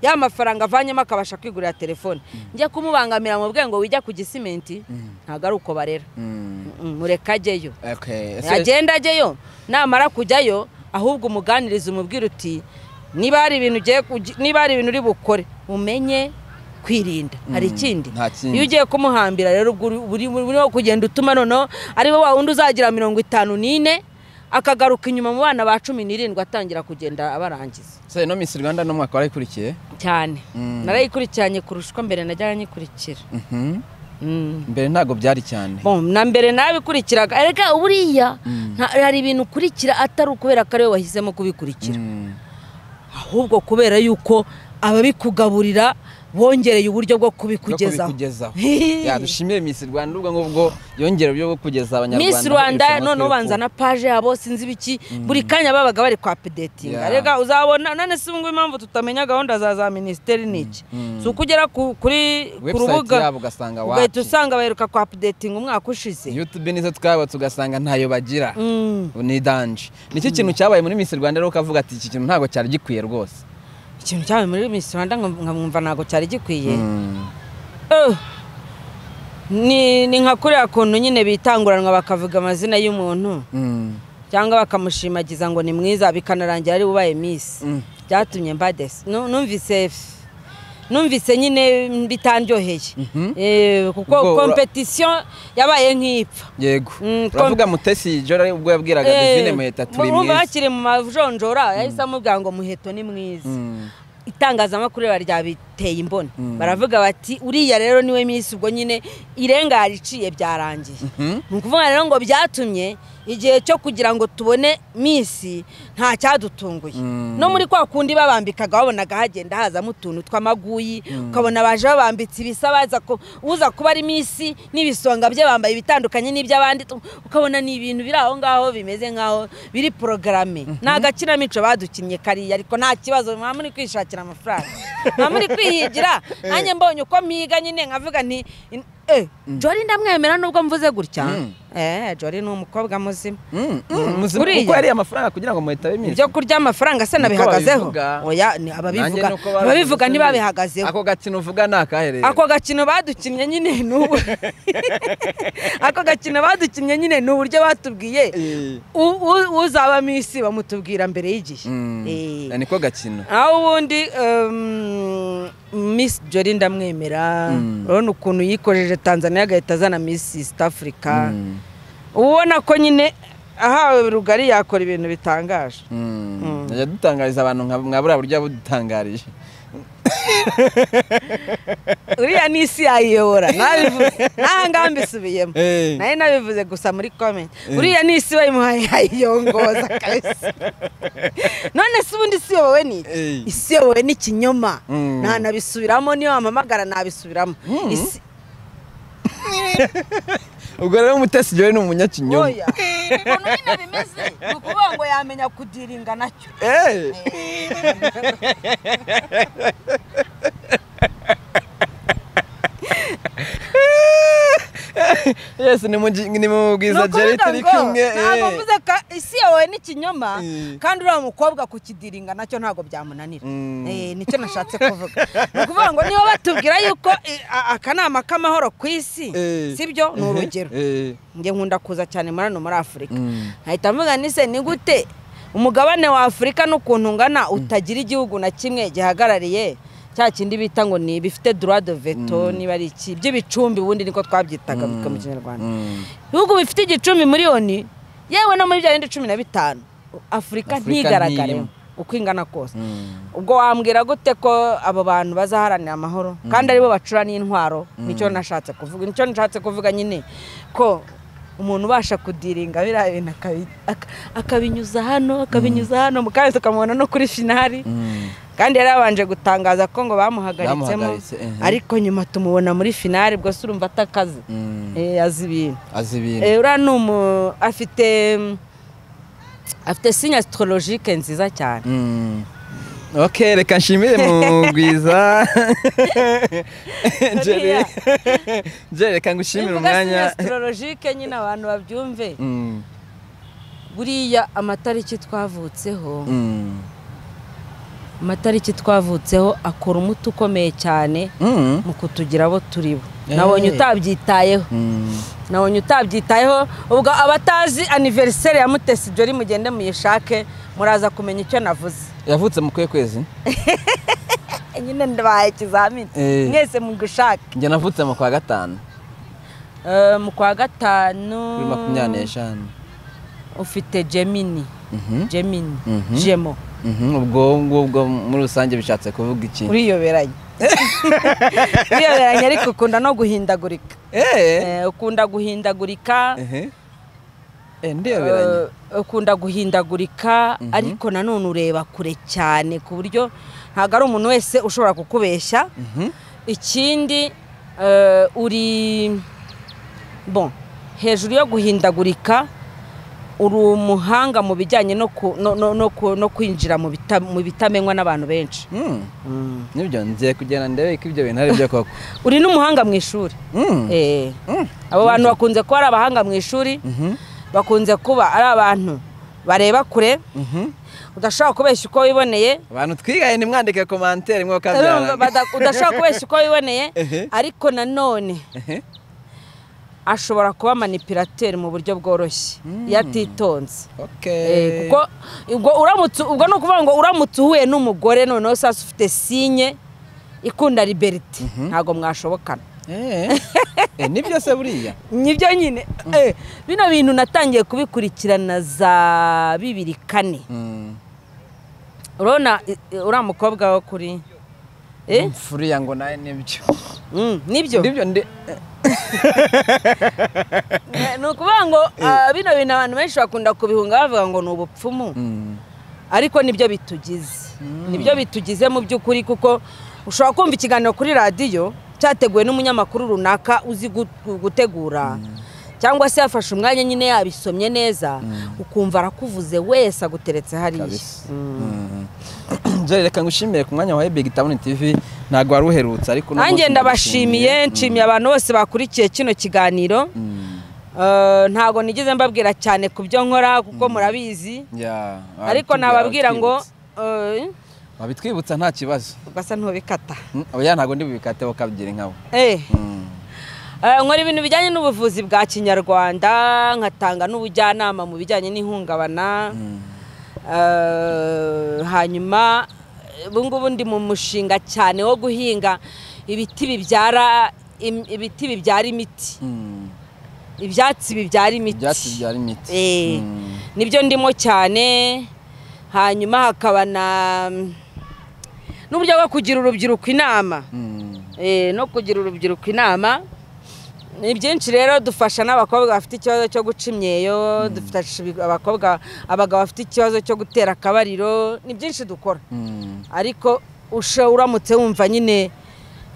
ya mafaranga avanyemo akabasha kwigurira telefone njye kumubangamira mu bwenge wijya ku Gisimenti ntago ari uko barera mureka ajyeyo agenda ajyeyo namara kujyayo ahubwo umuganiriza umubwira uti niba hari ibintu uri bukore umenye kwirinda hari ikindi iyo ugiye kumuhambira rero buri kugenda utuma noneho ari we wa wundi uzagira 54 akagaruka inyuma mu bana ba 17 atangira kugenda abarangiza. Se no Miss Rwanda no mwaka warayikurikiye cyane narayikurikiranye kurushwa mbere najya nyikurikira mbere ntago byari cyane na mbere nabikurikiraga erega uburiya hari ibintu kurikira atari ukubera kare wahisemo kubikurikira ahubwo kubera yuko ababikugaburira bongereye uburyo bwo kubikugezaho. Dushimire Miss Rwanda ubwo yongera uburyo bwo kugeza abanyarwanda. Miss Rwanda none ubanza na page yabo sinzi biki buri kanya babaga bari kwa updating rega uzabona none se ngo impamvu tutamenya gahunda za ministeri niki so kugera kuri kurubuga ugahita usanga baheruka kwa updating umwaka ushize. YouTube nizo twaba tugasanga ntayo bagira ni danje. Nicyo kintu cyabaye muri Miss Rwanda rero kavuga ati iki kintu ntago cyari gikwiye rwose. Ikintu cyabaye muri Miss Rwanda nkamwumva ntago cyari gikwiye. Ni nka kuriya kuntu nyine bitanguranwa bakavuga amazina y'umuntu cyangwa bakamushimagiza ngo ni mwiza bikanarangira ari bubaye Miss byatumye mbadese numvise nyine bitandyoheye kuko competition yabaye nk'ipfa. Yego uravuga Mutesi Jora ubwo yabwiraga Divine Muheto turi mwiza bakiri mu majonjora yahise amubwira ngo Muheto ni mwiza. Itangazamakuru ryabiteye imboni baravuga bati uriya rero niwe Miss ubwo nyine irenga yariciye byarangiye. Nukuvuga rero ngo byatumye igihe cyo kugira ngo tubone Miss nta cyadutunguye no muri kwa kundi babambikaga wabonaga hagenda haza mutuntu twamaguyi ukabona baje babambitse ibisabaza ko uza kuba ari Miss n'ibisonga bye bambaye bitandukanye n'iby'abandi ukabona ni ibintu biri aho ngaho bimeze ngaho biri programme nagakina mico badukinnye kari ariko nta kibazo muri kwishakira amafaranga muri kwihigira nanjye mbonye uko miga nyine nkavuga nti Jori ndamwemera nubwo mvuze gutya Jori ni umukobwa muzima kuko yari amafaranga kugira ngo Muheto abe Miss byo kurya amafaranga se nabihagazeho oya ni ababivuga ntibabihagazeho. Ako gakino uvuga nakahereye ako gakino badukinnye nyine n'ubu ako gakino badukinnye nyine n'uburyo batubwiye uzaba Miss bamutubwira mbere y'igihe niko gakino aho ubundi Miss Jori ndamwemera urabona ukuntu yikojeje Tanzania agahita azana Miss East Africa ubona ko nyine ahawe rugari yakora ibintu bitangaje. Najya dutangariza abantu nka buriya buryo budutangarije uriya n'isi yayiyobora nabivuze nahanga mbisubiyemo naye nabivuze gusa muri comment uriya n'isi bayimuhaye yayiyongoza kabisa. None se ubundi isi yobowe ni isi yobowe n'ikinyoma nta nabisubiramo niyo amamagara nabisubiramo isi ubwo rero Mutesi Jori ni umunyakinyoma oya ukuntu nyine bimeze nukuvuga ngo yamenya kudiringa nacyo yes ni mubwiza Jeri turi kumwe ntabwo mvuze ka isi yawe n'ikinyoma kandi uriya mukobwa kukidiringa nacyo ntabwo byamunanira nicyo nashatse kuvuga nukuvuga ngo niba batubwira yuko akanama k'amahoro ku isi sibyo ni urugero njye nkunda kuza cyane muri Afurika nkahita mvuga nise ni gute umugabane wa Afurika n'ukuntu ngana utagira igihugu na kimwe gihagarariye cya kindi bita ngo ni bifite droit de veto niba ari iki by'ibicumbi ubundi niko twabyitaga mu Kinyarwanda. Ibihugu bifite igicumbi miliyoni yewe no muri bya 15 Afurika ntigaragare uko ingana kose ubwo wambwira gute ko abo bantu bazaharanira amahoro kandi aribo bacura n'intwaro nicyo nashatse kuvuga nyine ko umuntu ubasha kudiringa biriya bintu akabinyuza hano mukanya tukamubona no kuri finali kandi yari abanje gutangaza ko ngo bamuhagaritsemo ariko nyuma tumubona muri finali bwo urumva atakaze azi ibintu uriya ni afite signe astrologique nziza cyane Okay, reka nshimire Mugwiza. Jerry reka ngushimire umwanya. Astrologique nyine abantu babyumve. Buriya amatariki twavutseho. Amatariki twavutseho akora umuti ukomeye cyane mu kutugira abo turibo. Nabonye utabyitayeho ubwo abatazi anniversaire ya Mutesi Jolly mugende muyishake muraza kumenya icyo navuze. Yavutse mu kwezi nyine ndabaye ikizamini mwese mugushake. Nge navutse mu kwa gatanu. Mu kwa gatanu 25 ufite Gemini. Gemo. Ubwo muri rusange bishatse kuvuga iki? Uriyoberanye. Ariko ukunda no guhindagurika. Ukunda guhindagurika. Ndiyoberanye. Ukunda guhindagurika ariko nanone ureba kure cyane ku buryo ntago ari umuntu wese ushobora kukubeshya. Ikindi uri hejuru yo guhindagurika uri umuhanga mu bijyanye no kwinjira mu bitamenywa n'abantu benshi. Nibyo ngiye kugenda ndebe ko ibyo bintu ari byo koko. Uri n'umuhanga mu ishuri. Abo bantu bakunze kuba ari abahanga mu ishuri. Bakunze kuba ari abantu bareba kure. Udashaka kubeshya uko wiboneye. Abantu twigaye ni mwandike commentaire mwe kabyara. Udashaka kubeshya uko wiboneye ariko nanone ashobora kuba manipulateur mu buryo bworoshye yatitonze. Kuko ubwo no kuvuga ngo uramutse uhuye n'umugore noneho sasa ufite signe ikunda liberty ntago mwashobokana. Nibyo se buriya. Nibyo nyine. Bino bintu natangiye kubikurikirana za 2004. Urona uramukobwa wo kuri Furiya ngo naye nibyo. Nibyo. Nibyo nukuvuga ngo bino bintu abantu benshi bakunda kubihunga bavuga ngo ni ubupfumu. Ariko nibyo bitugize mu by'ukuri kuko ushobora kumva ikiganiro kuri radio cyateguwe n'umunyamakuru runaka uzi gutegura cyangwa se yafashe umwanya nyine yabisomye neza ukumva arakuvuze wese aguteretse hariya. Jerry reka ngushimire ku mwanya wa Big Town TV ntago waruherutse ariko nanjye ndabashimiye nshimiye abantu bose bakurikiye kino kiganiro. Ntago nigeze mbabwira cyane ku byo nkora kuko murabizi ariko nababwira ngo babitwibutsa nta kibazo ugasa ntubikata. Oya ntago ndi bubikate bakabyira nkabo. Nkora ibintu bijyanye n'ubuvuzi bwa Kinyarwanda nkatanga n'ubujyanama mu bijyanye n'ihungabana. Hanyuma bungubu ndi mu mushinga cyane wo guhinga ibiti bibyara imiti. Ibyatsi bibyara imiti. Nibyo ndimo cyane. Hanyuma hakaba n'uburyo bwo kugira urubyiruko inama. No kugira urubyiruko inama. Ni byinshi rero dufasha n'abakobwa bafite ikibazo cyo guca imyeyo, dufasha abagabo bafite ikibazo cyo gutera akabariro, ni byinshi dukora. Ariko uramutse wumva nyine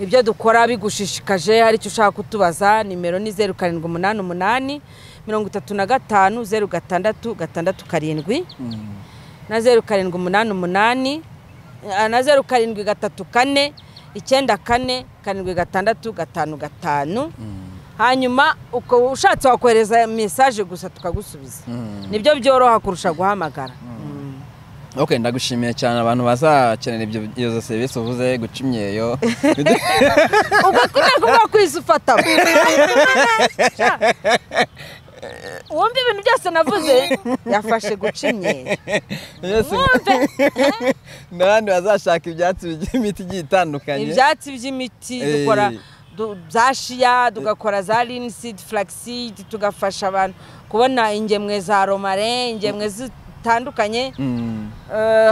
ibyo dukora bigushishikaje hari icyo ushaka kutubaza nimero ni 0788 35 066 7 na 0788 na 0734 94 765. Hanyuma uko ushatse wakohereza message gusa tukagusubiza. Nibyo byoroha kurusha guhamagara. Okay, ndagushimiye cyane abantu bazakenera iyo service uvuze guca imyeyo. Ubwo kuvuga kwisufata. Wumva ibintu byose navuze yafashe guca imyeyo. N'abandi bazashaka ibyatsi by'imiti itandukanye. Ibyatsi by'imiti dukora za shia tugakora za linseed flaxseed tugafasha abantu kubona ingemwe za romarin ingemwe zitandukanye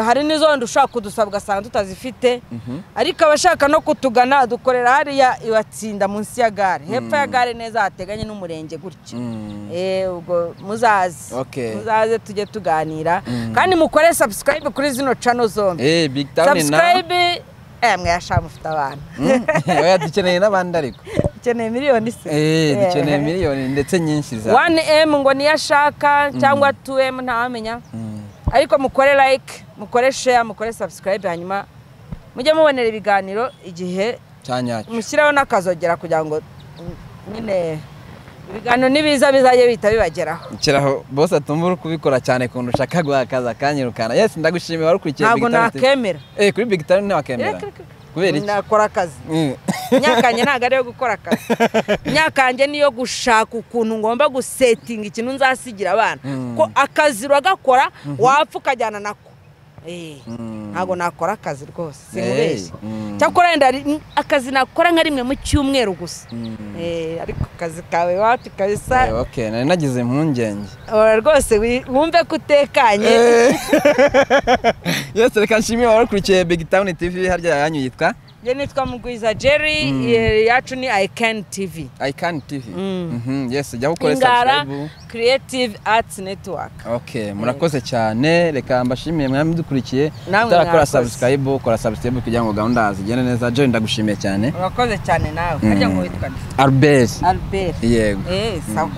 hari n'izo ushaka kudusaba ugasanga tutazifite ariko abashaka no kutugana dukorera hariya iwatsinda munsi ya gare hepfo ya gare neza hateganye n'umurenge gutyo ubwo muzaze tujye tuganira kandi mukore subscribe kuri zino channel zombi Big Town subscribe mwasha mufite abantu oya dukeneye n'abandi ariko dukeneye miliyoni se dukeneye miliyoni ndetse nyinshi za 1M ngo niyashaka cyangwa 2M ntawamenya ariko mukore like mukore share mukore subscribe hanyuma mujye mubonera ibiganiro igihe cyanyacyo mushyiraho n'akazogera kugira ngo nyine ibiganiro nibiza bizaje bita bibageraho ikiraho boss atumva kubikora cyane kuntu ushaka guhakaza kanyirukana yes ndagushimiye wari ukurikiye Big Town ntabwo nakemera kuri Big Town ntiwakemera kubera iki nakora akazi nyakanje ntago ari yo gukora akazi nyakanje niyo gushaka ukuntu ngomba gusetting ikintu nzasigira abana ko akazi rwagakora wapfa ukajyana nako ntago nakora akazi rwose sinkubeshye cyakora wenda akazi nakora nka rimwe mu cyumweru gusa ariko akazi kawe wapi kabisa okay nari nagize impungenge rwose wumve kutekanye yes reka nshimiye wari ukurikiye Big Town TV harya yanyu yitwa je nitwa Mugwiza Jerry yacu ni Icon TV yes jya ukore subscribe Creative Arts Network okay murakoze cyane reka mbashimiye mwami dukurikiye tarakora subscribe kora subscribe kugira ngo gahunda zigende neza Jerry ndagushimiye cyane urakoze cyane nawe harya ngo witwa Albert yego sawa